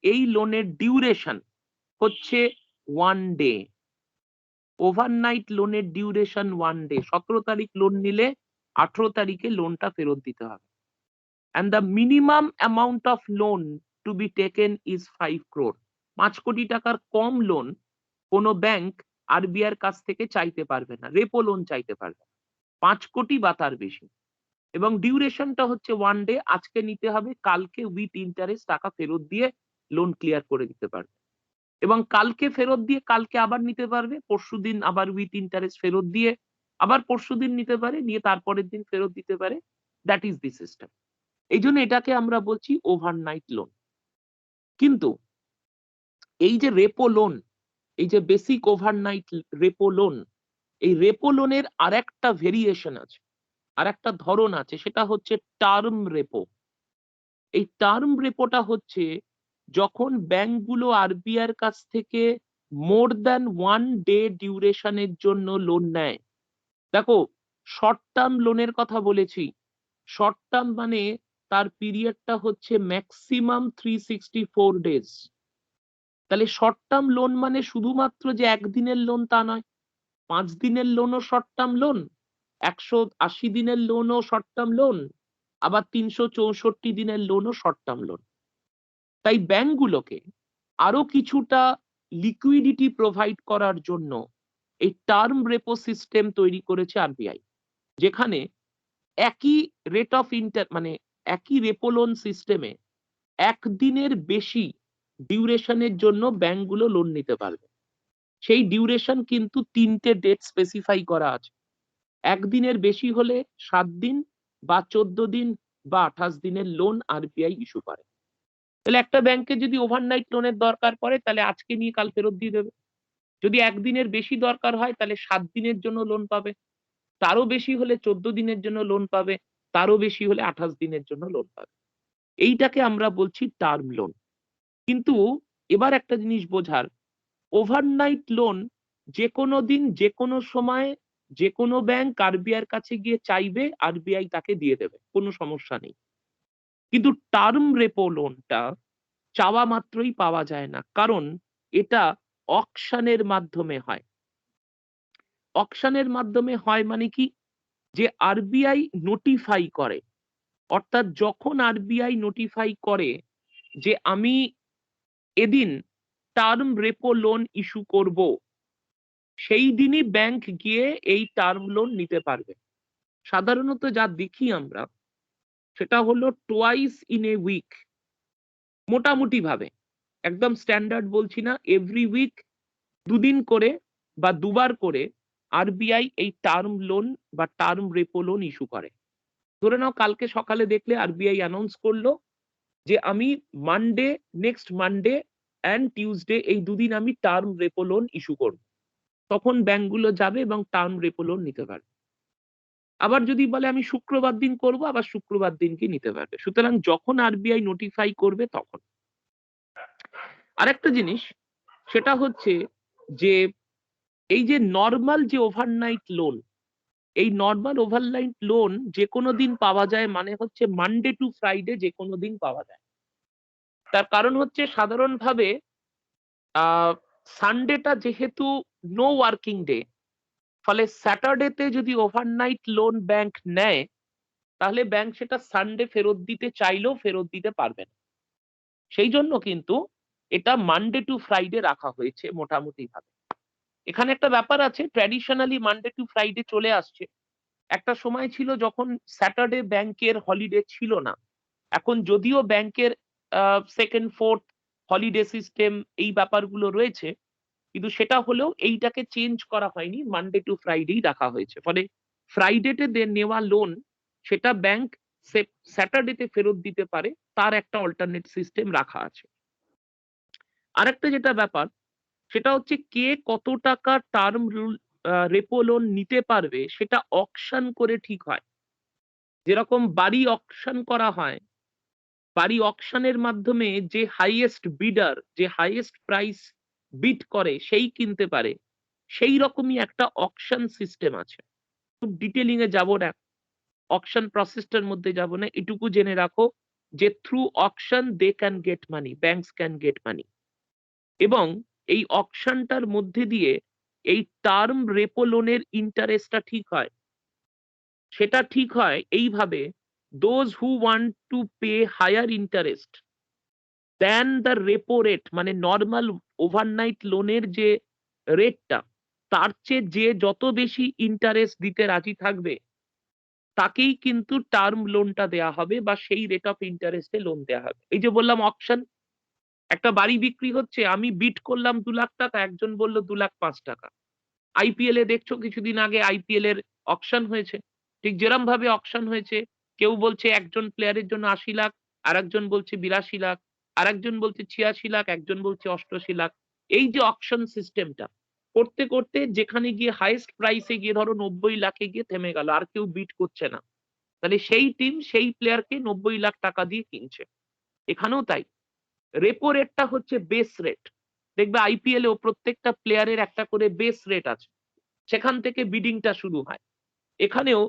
এই লোনের ডিউরেশন হচ্ছে 1 ডে। ওভারনাইট লোনের ডিউরেশন 1 ডে। 17 তারিখ লোন নিলে 18 তারিখে লোনটা ফেরত দিতে হবে। and the minimum amount of loan to be taken is 5 crore। 5 কোটি টাকার কম লোন কোনো ব্যাংক আরবিআই এর কাছ থেকে চাইতে পারবে না, রেপো লোন চাইতে পারবে না। 5 কোটি বা তার বেশি। এবং ডিউরেশনটা হচ্ছে 1 ডে, আজকে নিতে হবে, কালকে উইথ ইন্টারেস্ট টাকা ফেরত দিয়ে লোন ক্লিয়ার করে দিতে পারবে। এবং কালকে ফেরত দিয়ে কালকে আবার নিতে পারবে, পরশুদিন আবার উইথ ইন্টারেস্ট ফেরত দিয়ে আবার পরশুদিন নিতে পারে, নিয়ে তারপরের দিন ফেরত দিতে পারে। That is the system. এই জন্য এটাকে আমরা বলছি ওভারনাইট লোন। কিন্তু এই যে রেপো লোন, এই যে বেসিক ওভারনাইট রেপো লোন, এই রেপো লোনের আরেকটা ভেরিয়েশন আছে, আরেকটা ধরন আছে, সেটা হচ্ছে টার্ম রেপো। এই টার্ম রেপোটা হচ্ছে যখন ব্যাংকগুলো আরবিআই এর কাছ থেকে মোর দ্যান 1 ডে ডিউরেশনের জন্য লোন নেয়। দেখো, শর্ট টার্ম লোনের কথা বলেছি। শর্ট টার্ম মানে তার পিরিয়ডটা হচ্ছে ম্যাক্সিমাম 364 ডেজ। তাহলে শর্ট টার্ম লোন মানে শুধুমাত্র যে একদিনের লোন তা নয়, 5 দিনের লোনও শর্ট টার্ম লোন, 180 দিনের লোনও শর্ট টার্ম লোন, আবার 364 দিনের লোনও শর্ট টার্ম লোন। তাই ব্যাংকগুলোকে আরো কিছুটা লিকুইডিটি প্রোভাইড করার জন্য এই টার্ম রেপো সিস্টেম তৈরি করেছে আরবিআই, যেখানে একই রেট অফ মানে একই রেপো লোন সিস্টেমে একদিনের বেশি ডিউরেশনের জন্য ব্যাংকগুলো লোন নিতে পারবে। সেই ডিউরেশন কিন্তু 3টে ডেট স্পেসিফাই করা আছে। একদিনের বেশি হলে 7 দিন বা 14 দিন বা 28 দিনের লোন আরবিআই ইস্যু করে। তাহলে একটা ব্যাংকে যদি ওভারনাইট লোনের দরকার পড়ে, তাহলে আজকে নিয়ে কাল ফেরত দিয়ে দেবে। যদি একদিনের বেশি দরকার হয়, তাহলে 7 দিনের জন্য লোন পাবে, তারও বেশি হলে 14 দিনের জন্য লোন পাবে, তারও বেশি হলে 28 দিনের জন্য লোন পাবে। এইটাকে আমরা বলছি টার্ম লোন। কিন্তু এবার একটা জিনিস বোঝার, ওভারনাইট লোন যে কোনো দিন যে কোনো সময় যে কোনো ব্যাংক আরবিআই এর কাছে গিয়ে চাইবে, আরবিআই তাকে দিয়ে দেবে, কোনো সমস্যা নেই। কিন্তু টার্ম রেপো লোনটা চাওয়া মাত্রই পাওয়া যায় না, কারণ এটা অকশনের মাধ্যমে হয়। অকশনের মাধ্যমে হয় মানে কি, যে আরবিআই নোটিফাই করে, অর্থাৎ যখন আরবিআই নোটিফাই করে যে আমি এদিন টার্ম রেপো লোন ইস্যু করব, সেই দিনই ব্যাংক গিয়ে এই টার্ম লোন নিতে পারবে। সাধারণত যা দেখি আমরা, সেটা হলো টোয়াইস ইন এ উইক, মোটামুটি ভাবে, একদম স্ট্যান্ডার্ড বলছি না, এভরি উইক 2 দিন করে বা 2বার করে আরবিআই এই টার্ম লোন বা টার্ম রেপো লোন ইস্যু করে। ধরে নাও কালকে সকালে দেখলে আরবিআই অ্যানাউন্স করলো যে আমি Monday, next Monday and Tuesday, এই 2 দিন আমি টার্ম রেপো লোন ইস্যু করব। তখন ব্যাংকগুলো যাবে এবং টার্ম রেপো লোন নিতে পারবে। আবার যদি বলে আমি শুক্রবার দিন করব, আবার শুক্রবার দিনকে নিতে পারবে। সুতরাং যখন আরবিআই নোটিফাই করবে তখন। আরেকটা জিনিস, সেটা হচ্ছে যে এই যে নরমাল যে ওভারনাইট লোন, এই নরমাল ওভারনাইট লোন যে কোনো দিন পাওয়া যায়, মানে হচ্ছে মানডে টু ফ্রাইডে যে কোনো দিন পাওয়া যায়। তার কারণ হচ্ছে সাধারণভাবে সানডেটা যেহেতু নো ওয়ার্কিং ডে, ফলে স্যাটারডেতে যদি ওভারনাইট লোন ব্যাংক নেয়, তাহলে ব্যাংক সেটা সানডে ফেরত দিতে চাইলেও ফেরত দিতে পারবে না। সেই জন্য কিন্তু এটা মানডে টু ফ্রাইডে রাখা হয়েছে মোটামুটি ভাবে। এখানে একটা ব্যাপার আছে, ট্র্যাডিশনালি মানডে টু ফ্রাইডে চলে আসছে। একটা সময় ছিল যখন স্যাটারডে ব্যাংকের হলিডে ছিল না। এখন যদিও ব্যাংকের সেকেন্ড, ফোর্থ হলিডে সিস্টেম এই ব্যাপারগুলো রয়েছে, কিন্তু সেটা হলেও এইটাকে চেঞ্জ করা হয়নি, মানডে টু ফ্রাইডেই রাখা হয়েছে। ফলে ফ্রাইডেতে নেওয়া লোন সেটা ব্যাংক স্যাটারডেতে ফেরত দিতে পারে, তার একটা অল্টারনেট সিস্টেম রাখা আছে। আরেকটা যেটা ব্যাপার, সেটা হচ্ছে কে কত টাকা টার্ম রেপো লোন নিতে পারবে, সেটা অকশন করে ঠিক হয়। যেরকম বাড়ি অকশন করা হয়, বাড়ি অকশনের মাধ্যমে যে হাইয়েস্ট বিডার, যে হাইয়েস্ট প্রাইস বিড করে সেই কিনতে পারে, সেই রকমই একটা অকশন সিস্টেম আছে। খুব ডিটেলিং এ যাব না, অকশন প্রসেসটার মধ্যে যাব না, এটুকু জেনে রাখো যে through auction they can get money, banks can get money. এবং এই অকশনটার মধ্যে দিয়ে এই টার্ম রেপো লোনের ইন্টারেস্টটা ঠিক হয়। সেটা ঠিক হয় এইভাবে, those who want to pay higher interest than the repo rate, মানে নর্মাল ওভারনাইট লোনের যে রেটটা, তার চেয়ে যে যত বেশি ইন্টারেস্ট দিতে রাজি থাকবে তাকেই কিন্তু টার্ম লোনটা দেয়া হবে বা সেই রেট অফ ইন্টারেস্টে লোন দেয়া হবে। এই যে বললাম অকশন, একটা বাড়ি বিক্রি হচ্ছে, আমি বিড করলাম 2 লাখ টাকা, একজন বলল 2,05,000 টাকা। আইপিএল এ দেখছো কিছুদিন আগে আইপিএল এর অকশন হয়েছে, ঠিক যেরম ভাবে অকশন হয়েছে, কেউ বলছে একজন প্লেয়ারের জন্য 80 লাখ, আরেকজন বলছে 82 লাখ, আরেকজন বলছে 86 লাখ, একজন বলছে 88 লাখ। এই যে অকশন সিস্টেমটা করতে করতে যেখানে গিয়ে হাইয়েস্ট প্রাইসে গিয়ে ধরো 90 লাখে গিয়ে থেমে গেল, আর কেউ বিট করছে না, তাহলে সেই টিম সেই প্লেয়ারকে 90 লাখ টাকা দিয়ে কিনছে। এখানেও তাই, রেপো রেটটা হচ্ছে বেস রেট। দেখবে আইপিএল এও প্রত্যেকটা প্লেয়ারের একটা করে বেস রেট আছে, সেখান থেকে বিডিংটা শুরু হয়। এখানেও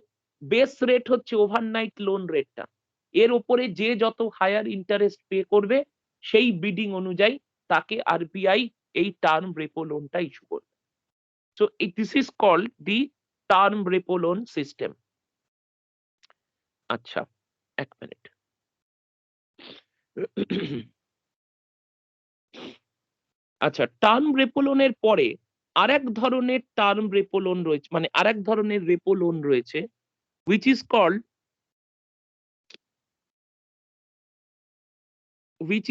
বেস রেট হচ্ছে ওভারনাইট লোন রেটটা, এর উপরে যে যত হায়ার ইন্টারেস্ট পে করবে সেই বিডিং অনুযায়ী তাকে আরবিআই এই টার্ম রেপো লোনটা ইস্যু করবে। So this is called the term repo loan system. আচ্ছা, 1 মিনিট। আচ্ছা, টার্ম রেপো লোনের পরে আরেক ধরনের টার্ম রেপো লোন রয়েছে, মানে আরেক ধরনের রেপো লোন রয়েছে, which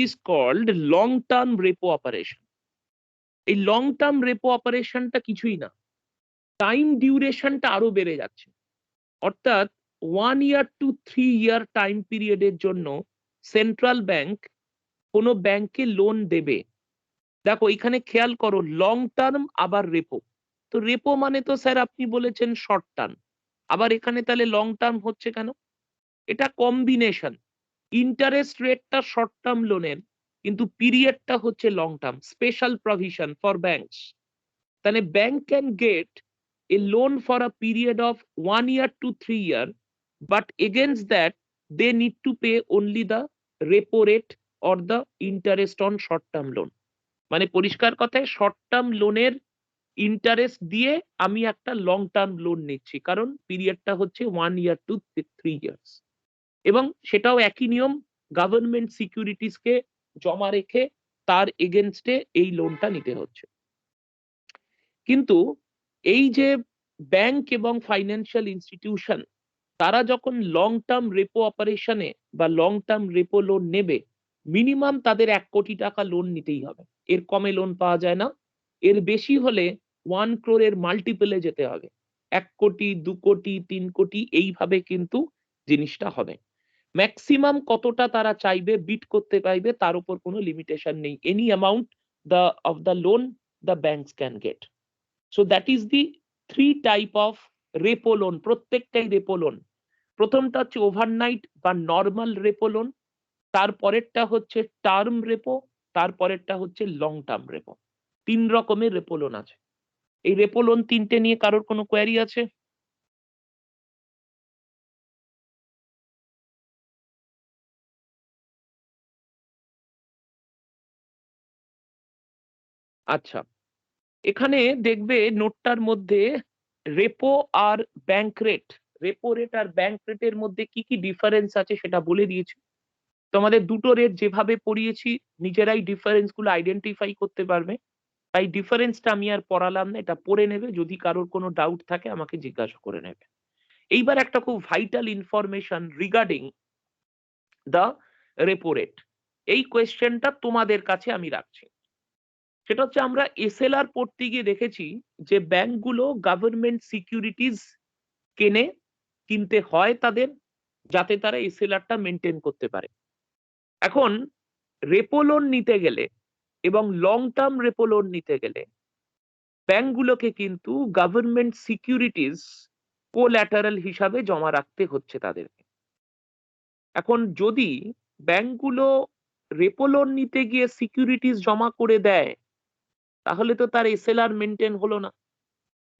is called long term repo operation. এই লং টার্ম রেপো অপারেশনটা কিছুই না, টাইম ডিউরেশনটা আরো বেড়ে যাচ্ছে। অর্থাৎ 1 ইয়ার টু 3 ইয়ার টাইম পিরিয়ডের জন্য সেন্ট্রাল ব্যাংক কোনো ব্যাংকে লোন দেবে। দেখো এখানে খেয়াল করো, লং টার্ম আবার রেপো। তো রেপো মানে তো স্যার আপনি বলেছেন শর্ট টার্ম, আবার এখানে তাহলে লং টার্ম হচ্ছে কেন? এটা কম্বিনেশন, ইন্টারেস্ট রেটটা শর্ট টার্ম লোনের কিন্তু পিরিয়ডটা হচ্ছে long term, special provision for banks. তাহলে bank can get a loan for a period of 1 year to 3 year, but against that they need to pay only the repo rate or the interest on short term loan. মানে পরিষ্কার কথায় short term লোনের interest দিয়ে আমি একটা long term loan নিচ্ছি, কারণ পিরিয়ডটা হচ্ছে 1 ইয়ার টু 3 ইয়ার্স। এবং সেটাও একই নিয়ম, গভর্নমেন্ট সিকিউরিটিজকে জমা রেখে তার এগেনস্টে এই লোনটা নিতে হচ্ছে। কিন্তু এই যে ব্যাংক এবং ফাইন্যান্সিয়াল ইনস্টিটিউশন, তারা যখন লং টার্ম রেপো অপারেশনে বা লং টার্ম রেপো লোন নেবে, মিনিমাম তাদের 1 কোটি টাকা লোন নিতেই হবে, এর কমে লোন পাওয়া যায় না। এর বেশি হলে 1 crore মাল্টিপলে যেতে হবে, 1 কোটি 2 কোটি 3 কোটি এইভাবে কিন্তু জিনিসটা হবে। ম্যাক্সিমাম কতটা তারা চাইবে বিট করতে পারবে তার উপর কোনো লিমিটেশন নেই, any amount of the loan the banks can gate. So that is the 3 type of repo loan, প্রত্যেকটাই রেপো লোন। প্রথমটা হচ্ছে ওভারনাইট বা নর্মাল রেপো লোন, তারপরেরটা হচ্ছে টার্ম রেপো, তারপরেরটা হচ্ছে লং টার্ম রেপো। 3 রকমের রেপো লোন আছে। এই রেপো লোন 3টে নিয়ে কারোর কোনো কোয়েরি আছে? আচ্ছা, এখানে দেখবে নোটটার মধ্যে রেপো আর ব্যাংক রেট, রেপো রেট আর ব্যাংক রেটের মধ্যে কি কি ডিফারেন্স আছে সেটা বলে দিয়েছি। তোমাদের দুটো রেট যেভাবে পড়িয়েছি নিজেরাই ডিফারেন্স গুলো আইডেন্টিফাই করতে পারবে, তাই ডিফারেন্সটা আমি আর পড়ালাম না, এটা পড়ে নেবে, যদি কারোর কোনো ডাউট থাকে আমাকে জিজ্ঞাসা করে নেবে। এইবার একটা খুব vital information regarding the repo rate, এই কোয়েশ্চেনটা তোমাদের কাছে আমি রাখছি। সেটা হচ্ছে আমরা এসএলআর পড়তে গিয়ে দেখেছি যে ব্যাংকগুলো গভর্নমেন্ট সিকিউরিটিজ কেনে, কিনতে হয় তাদের, যাতে তারা এসএলআরটা মেনটেন করতে পারে। এখন রেপো লোন নিতে গেলে এবং লং টার্ম রেপো লোন নিতে গেলে ব্যাংকগুলোকে কিন্তু গভর্নমেন্ট সিকিউরিটিজ কোল্যাটারাল হিসাবে জমা রাখতে হচ্ছে তাদেরকে। এখন যদি ব্যাংকগুলো রেপো লোন নিতে গিয়ে সিকিউরিটিজ জমা করে দেয়, তাহলে তো তার এসএলআর মেনটেন হলো না।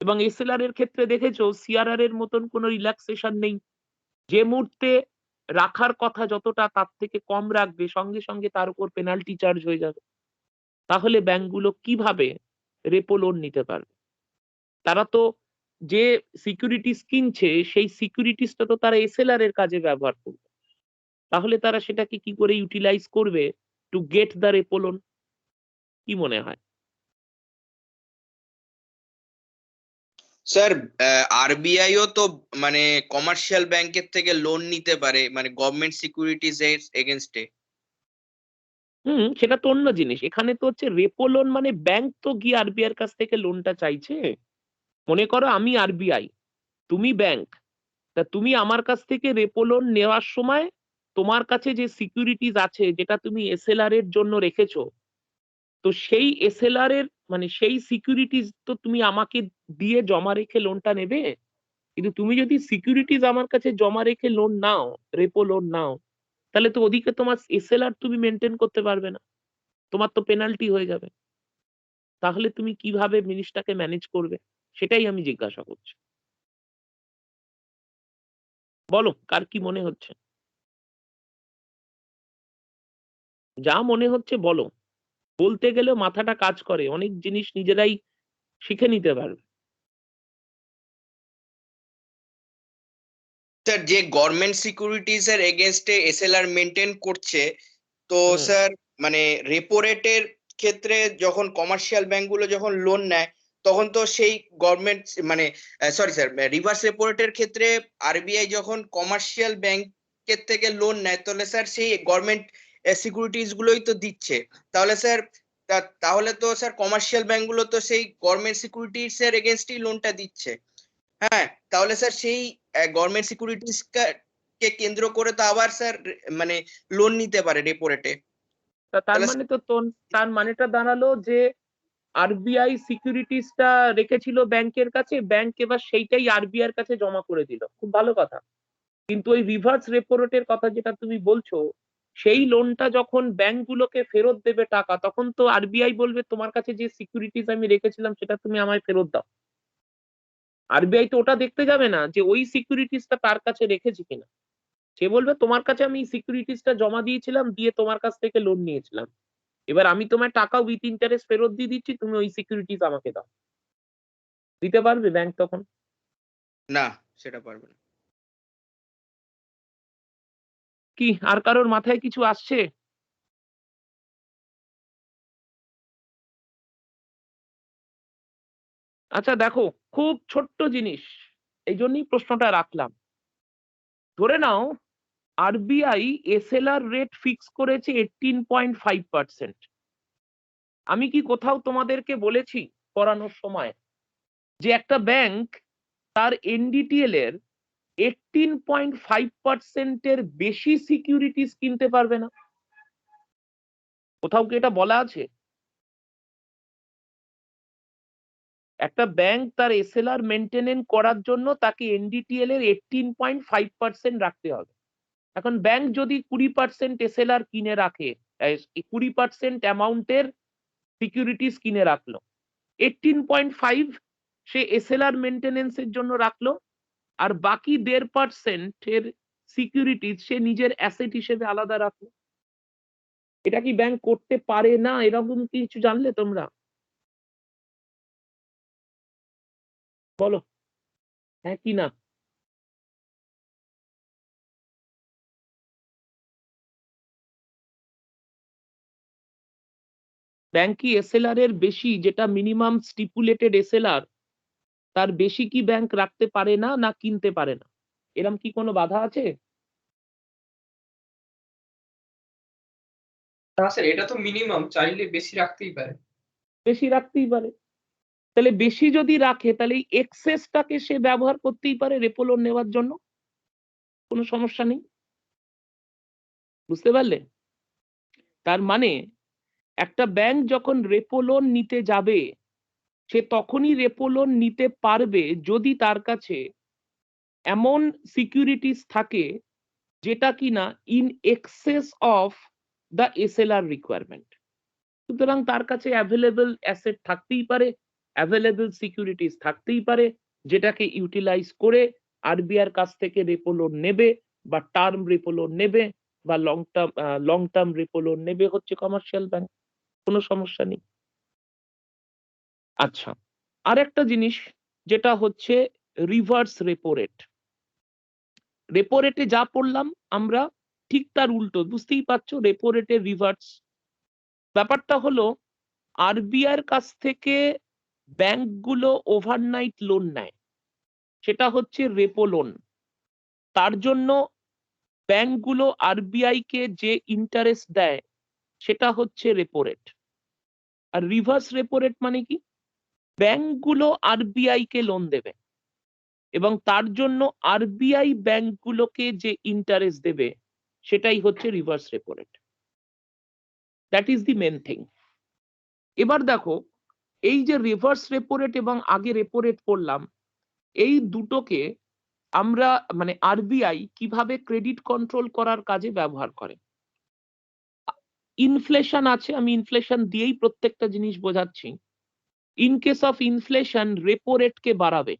এবং এসএলআর এর ক্ষেত্রে দেখেছো সিআরআর এর মতন কোনো রিল্যাক্সেশন নেই, যে মুহূর্তে রাখার কথা যতটা তার থেকে কম রাখবে সঙ্গে সঙ্গে তার উপর পেনাল্টি চার্জ হয়ে যাবে। তাহলে ব্যাংকগুলো কিভাবে রেপো লোন নিতে পারবে? তারা তো যে সিকিউরিটিজ কিনছে সেই সিকিউরিটিজটা তো তারা এসএলআর এর কাজে ব্যবহার করবে, তাহলে তারা সেটাকে কি করে ইউটিলাইজ করবে to get the repo loan? কি মনে হয়? স্যার আরবিআইও তো মানে কমার্শিয়াল ব্যাংকের থেকে লোন নিতে পারে মানে গভর্নমেন্ট সিকিউরিটিজ এগেনস্টে। সেটা তো অন্য জিনিস। এখানে তো হচ্ছে রেপো লোন, মানে ব্যাংক তো গিয়ে আরবিআই এর কাছ থেকে লোনটা চাইছে। মনে করো আমি আরবিআই, তুমি ব্যাংক, তা তুমি আমার কাছ থেকে রেপো লোন নেওয়ার সময় তোমার কাছে যে সিকিউরিটিজ আছে যেটা তুমি এসএলআর এর জন্য রেখেছো, তো সেই এসএলআর এর মানে সেই সিকিউরিটিজ তো তুমি আমাকে দিয়ে জমা রেখে লোনটা নেবে। কিন্তু তুমি যদি সিকিউরিটিজ আমার কাছে জমা রেখে লোন নাও, রেপো লোন নাও, তাহলে তো ওদিকে তোমার এসএলআর তুমি মেনটেন করতে পারবে না, তোমার তো পেনাল্টি হয়ে যাবে। তাহলে তুমি কিভাবে জিনিসটাকে ম্যানেজ করবে, সেটাই আমি জিজ্ঞাসা করছি। বলো কার কি মনে হচ্ছে, যা মনে হচ্ছে বলো। বলতে গেলেও মাথাটা কাজ করে, অনেক জিনিস নিজেরাই শিখে নিতে পারবে। স্যার যে গভর্নমেন্ট সিকিউরিটিজ এর এগেনস্টে এসএলআর মেনটেন করছে, তো হুম। স্যার মানে রেপো রেটের ক্ষেত্রে যখন কমার্শিয়াল ব্যাংকগুলো যখন লোন নেয় তখন তো সেই গভর্নমেন্ট মানে সরি স্যার রিভার্স রেপো রেটের ক্ষেত্রে আরবিআই যখন কমার্শিয়াল ব্যাংকের থেকে লোন নেয় তাহলে স্যার সেই গভর্নমেন্ট সিকিউরিটিজ গুলোই তো দিচ্ছে। তাহলে স্যার তাহলে তো স্যার কমার্শিয়াল ব্যাংকগুলো তো সেই গভর্নমেন্ট সিকিউরিটিজ এর এগেনস্টই লোনটা দিচ্ছে। হ্যাঁ, তাহলে স্যার সেই গভর্নমেন্ট সিকিউরিটিজ কে কেন্দ্র করে তো আবার স্যার মানে লোন নিতে পারে রেপো রেটে। তার তাহলে মানে তো তার মানেটা দাঁড়ালো যে আরবিআই সিকিউরিটিসটা রেখেছিল ব্যাংকের কাছে, ব্যাংক এবার সেইটাই আরবিআই এর কাছে জমা করে দিল, খুব ভালো কথা। কিন্তু ওই রিভার্স রেপো রেটের কথা যেটা তুমি বলছো, সেই লোনটা যখন ব্যাংকগুলোকে ফেরত দেবে টাকা, তখন তো আরবিআই বলবে তোমার কাছে যে সিকিউরিটিস আমি রেখেছিলাম সেটা তুমি আমায় ফেরত দাও। আরবিআই তো ওটা দেখতে যাবে না যে ওই সিকিউরিটিসটা তার কাছে রেখেছি কিনা। সে বলবে তোমার কাছে আমি সিকিউরিটিসটা জমা দিয়েছিলাম, দিয়ে তোমার কাছ থেকে লোন নিয়েছিলাম, এবার আমি তোমার টাকা উইথ ইন্টারেস্ট ফেরত দিয়ে দিচ্ছি, তুমি ওই সিকিউরিটিস আমাকে দাও। দিতে পারবে ব্যাংক তখন? না, সেটা পারবে না। কি আর কারোর মাথায় কিছু আসছে? আচ্ছা দেখো, খুব ছোট্ট জিনিস, এই জন্যই প্রশ্নটা রাখলাম। ধরে নাও আরবিআই এসএলআর রেট ফিক্স করেছে 18.5%। আমি কি কোথাও তোমাদেরকে বলেছি পড়ানোর সময় যে একটা ব্যাংক তার এনডিটিএল এর 18.5% এর বেশি সিকিউরিটিজ কিনতে পারবে না? কোথাও কি এটা বলা আছে? একটা ব্যাংক তার এসএলআর মেনটেনেন্স করার জন্য তাকে এনডিটিএল এর 18.5% রাখতে হবে। এখন ব্যাংক যদি 20% এসএলআর কিনে রাখে, 20% অ্যামাউন্টের সিকিউরিটিজ কিনে রাখলো, 18.5 সে এসএলআর মেনটেনেন্স এর জন্য রাখলো, আর বাকি 1.5% এর সিকিউরিটিজ সে নিজের অ্যাসেট হিসেবে আলাদা রাখলো। এটা কি ব্যাংক করতে পারে না? এরকম কিছু জানলে তোমরা বলো, হ্যাঁ কি না? ব্যাংক কি এসএলআর এর বেশি, যেটা মিনিমাম স্টিপুলেটেড এসএলআর, তার বেশি কি ব্যাংক রাখতে পারে না, না কিনতে পারে না? এরকম কি কোনো বাধা আছে? না স্যার, এটা তো মিনিমাম, চাইলে বেশি রাখতেই পারে। বেশি রাখতেই পারে। তাহলে বেশি যদি রাখে তাহলে এই এক্সেসটাকে সে ব্যবহার করতেই পারে রেপো লোন নেওয়ার জন্য, কোনো সমস্যা নেই। বুঝতে পারলে? তার মানে একটা ব্যাংক যখন রেপো লোন নিতে যাবে, সে তখনই রেপো লোন নিতে পারবে যদি তার কাছে এমন সিকিউরিটিজ থাকে যেটা কিনা in access of the SLR requirement. সুতরাং তার কাছে অ্যাভেলেবল অ্যাসেট থাকতেই পারে, অ্যাভেলেবল সিকিউরিটিজ থাকতেই পারে, যেটাকে ইউটিলাইজ করে আরবিআই এর কাছ থেকে রেপো লোন নেবে, বা টার্ম রেপো লোন নেবে, বা লং টার্ম রেপো লোন নেবে হচ্ছে কমার্শিয়াল ব্যাংক। কোনো সমস্যা নেই। আচ্ছা, আরেকটা জিনিস যেটা হচ্ছে রিভার্স রেপো রেট। রেপো রেটে যা পড়লাম আমরা, ঠিক তার উল্টো, বুঝতেই পারছো, রেপো রেটে রিভার্স। ব্যাপারটা হলো আরবিআই এর কাছ থেকে ব্যাংকগুলো ওভারনাইট লোন নেয়। সেটা হচ্ছে রেপো লোন। তার জন্য ব্যাংকগুলো আরবিআই কে যে ইন্টারেস্ট দেয় সেটা হচ্ছে রেপো রেট। আর রিভার্স রেপো রেট মানে কি? ব্যাংকগুলো আরবিআই কে লোন দেবে এবং তার জন্য আরবিআই ব্যাংকগুলোকে যে ইন্টারেস্ট দেবে সেটাই হচ্ছে reverse repo rate. That is the main thing. এবার দেখো, এই যে রিভার্স রেপো রেট এবং আগে রেপো রেট পড়লাম, এই দুটোকে আমরা মানে আরবিআই কিভাবে ক্রেডিট কন্ট্রোল করার কাজে ব্যবহার করে। ইনফ্লেশন আছে, আমি ইনফ্লেশন দিয়েই প্রত্যেকটা জিনিস বোঝাচ্ছি। In case of inflation repo রেটকে বাড়াবে।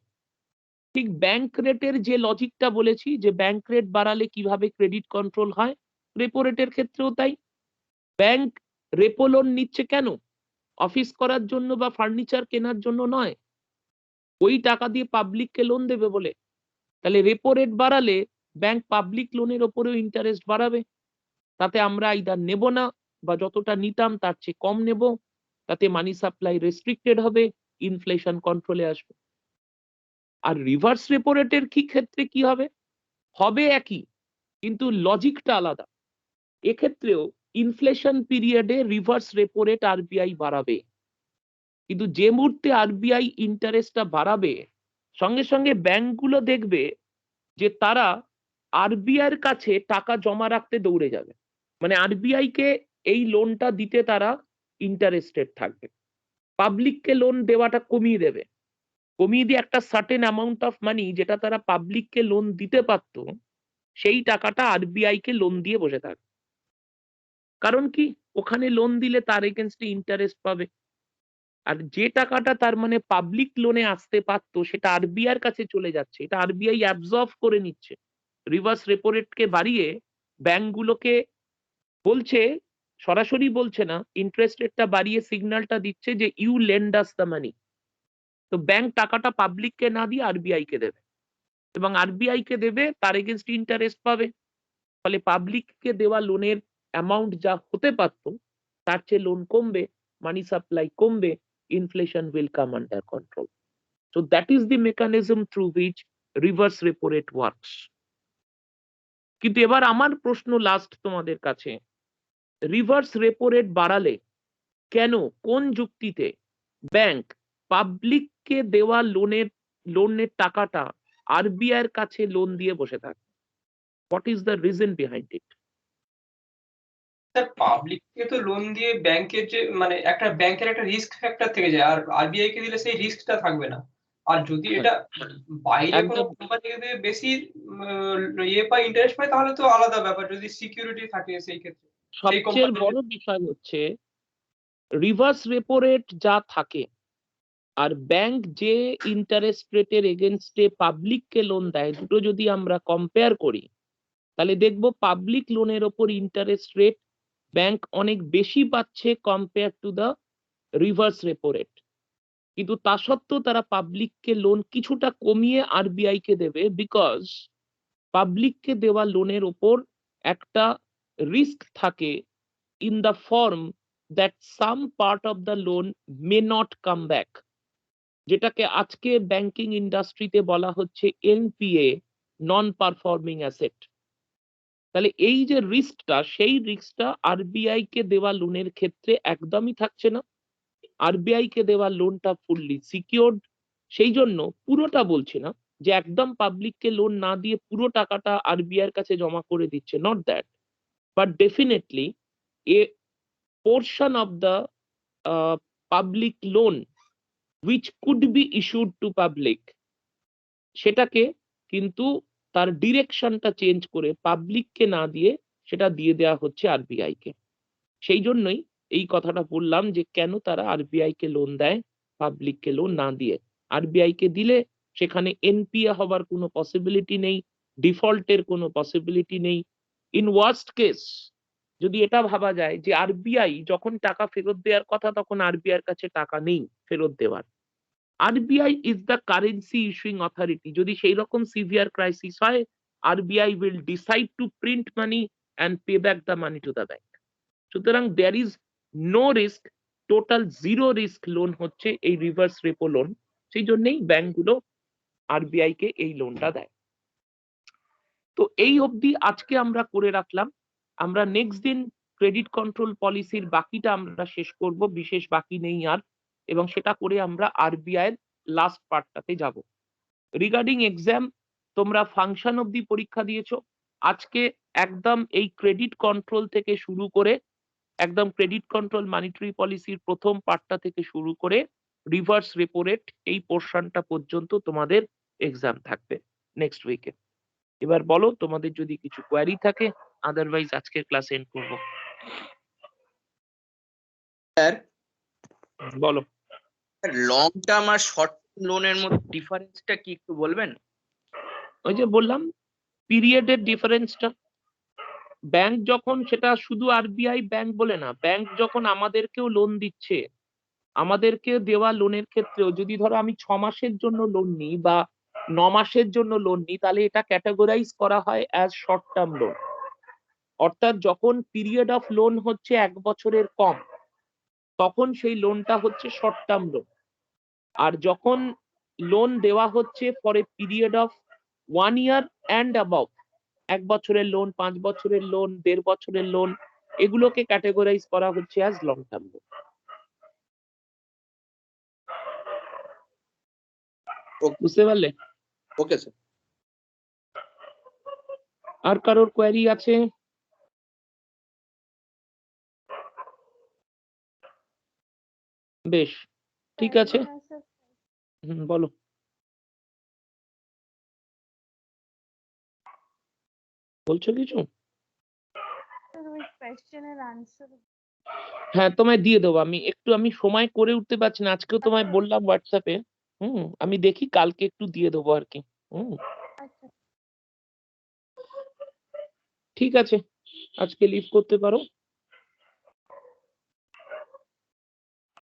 ঠিক ব্যাংক রেটের যে লজিকটা বলেছি যে ব্যাংক রেট বাড়ালে কিভাবে ক্রেডিট কন্ট্রোল হয়, রেপো রেটের ক্ষেত্রেও তাই। ব্যাংক রেপো লোন নিচ্ছে কেন? অফিস করার জন্য বা ফার্নিচার কেনার জন্য নয়, ওই টাকা দিয়ে পাবলিককে লোন দেবে বলে। তাহলে রেপো রেট বাড়ালে ব্যাংক পাবলিক লোনের ওপরেও ইন্টারেস্ট বাড়াবে। তাতে আমরা আইদার নেব না বা যতটা নিতাম তার চেয়ে কম নেব। তাতে মানি সাপ্লাই রেস্ট্রিক্টেড হবে, ইনফ্লেশন কন্ট্রোলে আসবে। আর রিভার্স রেপো রেটের কি ক্ষেত্রে কি হবে? হবে একই, কিন্তু লজিকটা আলাদা। এক্ষেত্রেও ইনফ্লেশন পিরিয়ডে রিভার্স রেপো রেট আরবিআই বাড়াবে, কিন্তু যে মুহূর্তে আরবিআই ইন্টারেস্টটা বাড়াবে সঙ্গে সঙ্গে ব্যাংকগুলো দেখবে যে তারা আরবিআই এর কাছে টাকা জমা রাখতে দৌড়ে যাবে। মানে আরবিআই কে এই লোনটা দিতে তারা ইন্টারেস্টেড থাকবে, পাবলিককে লোন দেওয়াটা কমিয়ে দেবে, কমিয়ে দিয়ে একটা সার্টেন অ্যামাউন্ট অফ মানি যেটা তারা পাবলিককে লোন দিতে পারত সেই টাকাটা আরবিআই কে লোন দিয়ে বসে থাকবে। কারণ কি? ওখানে লোন দিলে তার এগেনস্টে ইন্টারেস্ট পাবে। আর যে টাকাটা তার মানে পাবলিক লোনে আসতে পারতো সেটা আরবিআই এর কাছে চলে যাচ্ছে, এটা আরবিআই অ্যাবজর্ব করে নিচ্ছে। রিভার্স রেপো রেটকে বাড়িয়ে ব্যাংকগুলোকে বলছে, সরাসরি বলছে না, ইন্টারেস্ট রেটটা বাড়িয়ে সিগন্যালটা দিচ্ছে যে you lend us the money. তো ব্যাংক টাকাটা পাবলিককে না দিয়ে আরবিআই কে দেবে এবং আরবিআই কে দেবে, তার এগেনস্ট ইন্টারেস্ট পাবে। ফলে পাবলিককে দেওয়া লোনের অ্যামাউন্ট যা হতে পারত তার চেয়ে লোন কমবে, মানি সাপ্লাই কমবে, inflation will come under control. So that is the mechanism through which reverse repo rate works. কিন্তু এবার আমার প্রশ্ন লাস্ট তোমাদের কাছে, রিভার্স রেপো রেট বাড়ালে কেন, কোন যুক্তিতে ব্যাংক পাবলিককে দেওয়া লোনের টাকাটা আরবিআই এর কাছে লোন দিয়ে বসে থাকে? What is the reason behind it? Sir পাবলিককে তো লোন দিয়ে ব্যাংকের যে মানে একটা ব্যাংকের একটা রিস্ক ফ্যাক্টর থেকে যায়, আর আরবিআই কে দিলে সেই রিস্কটা থাকবে না। আর যদি এটা বাইরে কোনো একদম কোম্পানিকে দিয়ে বেশি ইয়ে পায়, ইন্টারেস্ট পায়, তাহলে তো আলাদা ব্যাপার, যদি সিকিউরিটি থাকে সেই ক্ষেত্রে সেই সবচেয়ে কোম্পানির। বড় বিষয় হচ্ছে রিভার্স রেপো রেট যা থাকে আর ব্যাংক যে ইন্টারেস্ট রেটের এগেনস্টে পাবলিককে লোন দেয়, দুটো যদি আমরা কম্পেয়ার করি তাহলে দেখবো পাবলিক লোনের ওপর ইন্টারেস্ট রেট ব্যাংক অনেক বেশি পাচ্ছে compare to the reverse repo rate. কিন্তু তা সত্ত্বেও তারা পাবলিককে লোন কিছুটা কমিয়ে আরবিআই কে দেবে, বিকজ পাবলিককে দেওয়া লোনের ওপর একটা রিস্ক থাকে in the form that some part of the loan may not come back, যেটাকে আজকে ব্যাংকিং ইন্ডাস্ট্রিতে বলা হচ্ছে এনপিএ, নন পারফর্মিং অ্যাসেট। তাহলে এই যে রিস্কটা, সেই রিস্কটা আরবিআই কে দেওয়া লোনের ক্ষেত্রে একদমই থাকছে না। আরবিআই কে দেওয়া লোনটা ফুললি সিকিউরড। সেই জন্য পুরোটা বলছি না যে একদম পাবলিককে লোন না দিয়ে পুরো টাকাটা আরবিআই এর কাছে জমা করে দিচ্ছে, not that, but definitely A portion of the public loan which could be issued to public, সেটাকে কিন্তু তার ডিরেকশনটা চেঞ্জ করে পাবলিককে না দিয়ে সেটা দিয়ে দেওয়া হচ্ছে আরবিআই কে। সেই জন্যই এই কথাটা বললাম যে কেন তারা আরবিআই কে লোন দেয় পাবলিককে লোন না দিয়ে। আরবিআই কে দিলে সেখানে এনপিএ হবার কোনো পসিবিলিটি নেই, ডিফল্টের কোনো পসিবিলিটি নেই। ইন ওয়ার্স্ট কেস যদি এটা ভাবা যায় যে আরবিআই যখন টাকা ফেরত দেওয়ার কথা তখন আরবিআই এর কাছে টাকা নেই ফেরত দেওয়ার, RBI is the currency issuing authority, যদি সেই রকম সিভিয়ার ক্রাইসিস হয় RBI will decide to print money and pay back the money to the bank. সুতরাং there is no risk, total zero risk loan হচ্ছে এই রিভার্স রেপো লোন। সেই জন্যই ব্যাংকগুলো আরবিআই কে এই লোনটা দেয়। তো এই অবধি আজকে আমরা করে রাখলাম। আমরা নেক্সট দিন ক্রেডিট কন্ট্রোল পলিসির বাকিটা আমরা শেষ করব, বিশেষ বাকি নেই আর, এবং সেটা করে আমরা আরবিআই এর লাস্ট পার্টটাতে যাব। রিগার্ডিং এক্সাম, তোমরা ফাংশন অবধি পরীক্ষা দিয়েছো। আজকে একদম এই ক্রেডিট কন্ট্রোল থেকে শুরু করে একদম ক্রেডিট কন্ট্রোল মনিটারি পলিসির প্রথম পার্টটা থেকে শুরু করে রিভার্স রেপো রেট এই পোর্শনটা পর্যন্ত তোমাদের এক্সাম থাকবে নেক্সট উইকে। এবার বলো তোমাদের যদি কিছু কোয়ারি থাকে, আদারওয়াইজ আজকের ক্লাস এন্ড করব। স্যার বলো। লং টার্ম আর শর্ট লোনের মধ্যে ডিফারেন্সটা কি একটু বলবেন? ওই যে বললাম পিরিয়ডের ডিফারেন্সটা, ব্যাংক যখন, সেটা শুধু আরবিআই ব্যাংক বলে না, ব্যাংক যখন আমাদেরকেও লোন দিচ্ছে, আমাদেরকে দেওয়া লোনের ক্ষেত্রেও যদি ধরো আমি 6 মাসের জন্য লোন নিই বা 9 মাসের জন্য লোন নিই, তাহলে এটা ক্যাটাগরাইজ করা হয় অ্যাজ শর্ট টার্ম লোন। অর্থাৎ যখন পিরিয়ড অফ লোন হচ্ছে 1 বছরের কম, তখন সেই লোনটা হচ্ছে শর্ট টার্ম লোন। আর যখন লোন দেওয়া হচ্ছে for a period of 1 year and above, 1 বছরের লোন, 5 বছরের লোন, 1.5 বছরের লোন, এগুলোকে ক্যাটাগরাইজ করা হচ্ছে অ্যাজ লং টার্ম লোন। বুঝতে পারলে? Okay sir. আর কারোর কোয়ারি আছে? বেশ, ঠিক আছে। হ্যাঁ স্যার, বলো। বলছো কিছু? স্যার ওই কোয়েশ্চেনের আনসার হ্যাঁ, তোমায় দিয়ে দেবো। আমি সময় করে উঠতে পারছি না, আজকেও তোমায় বললাম হোয়াটসঅ্যাপে। আমি দেখি কালকে একটু দিয়ে দেবো আর কি। আচ্ছা ঠিক আছে, আজকে লিভ করতে পারো।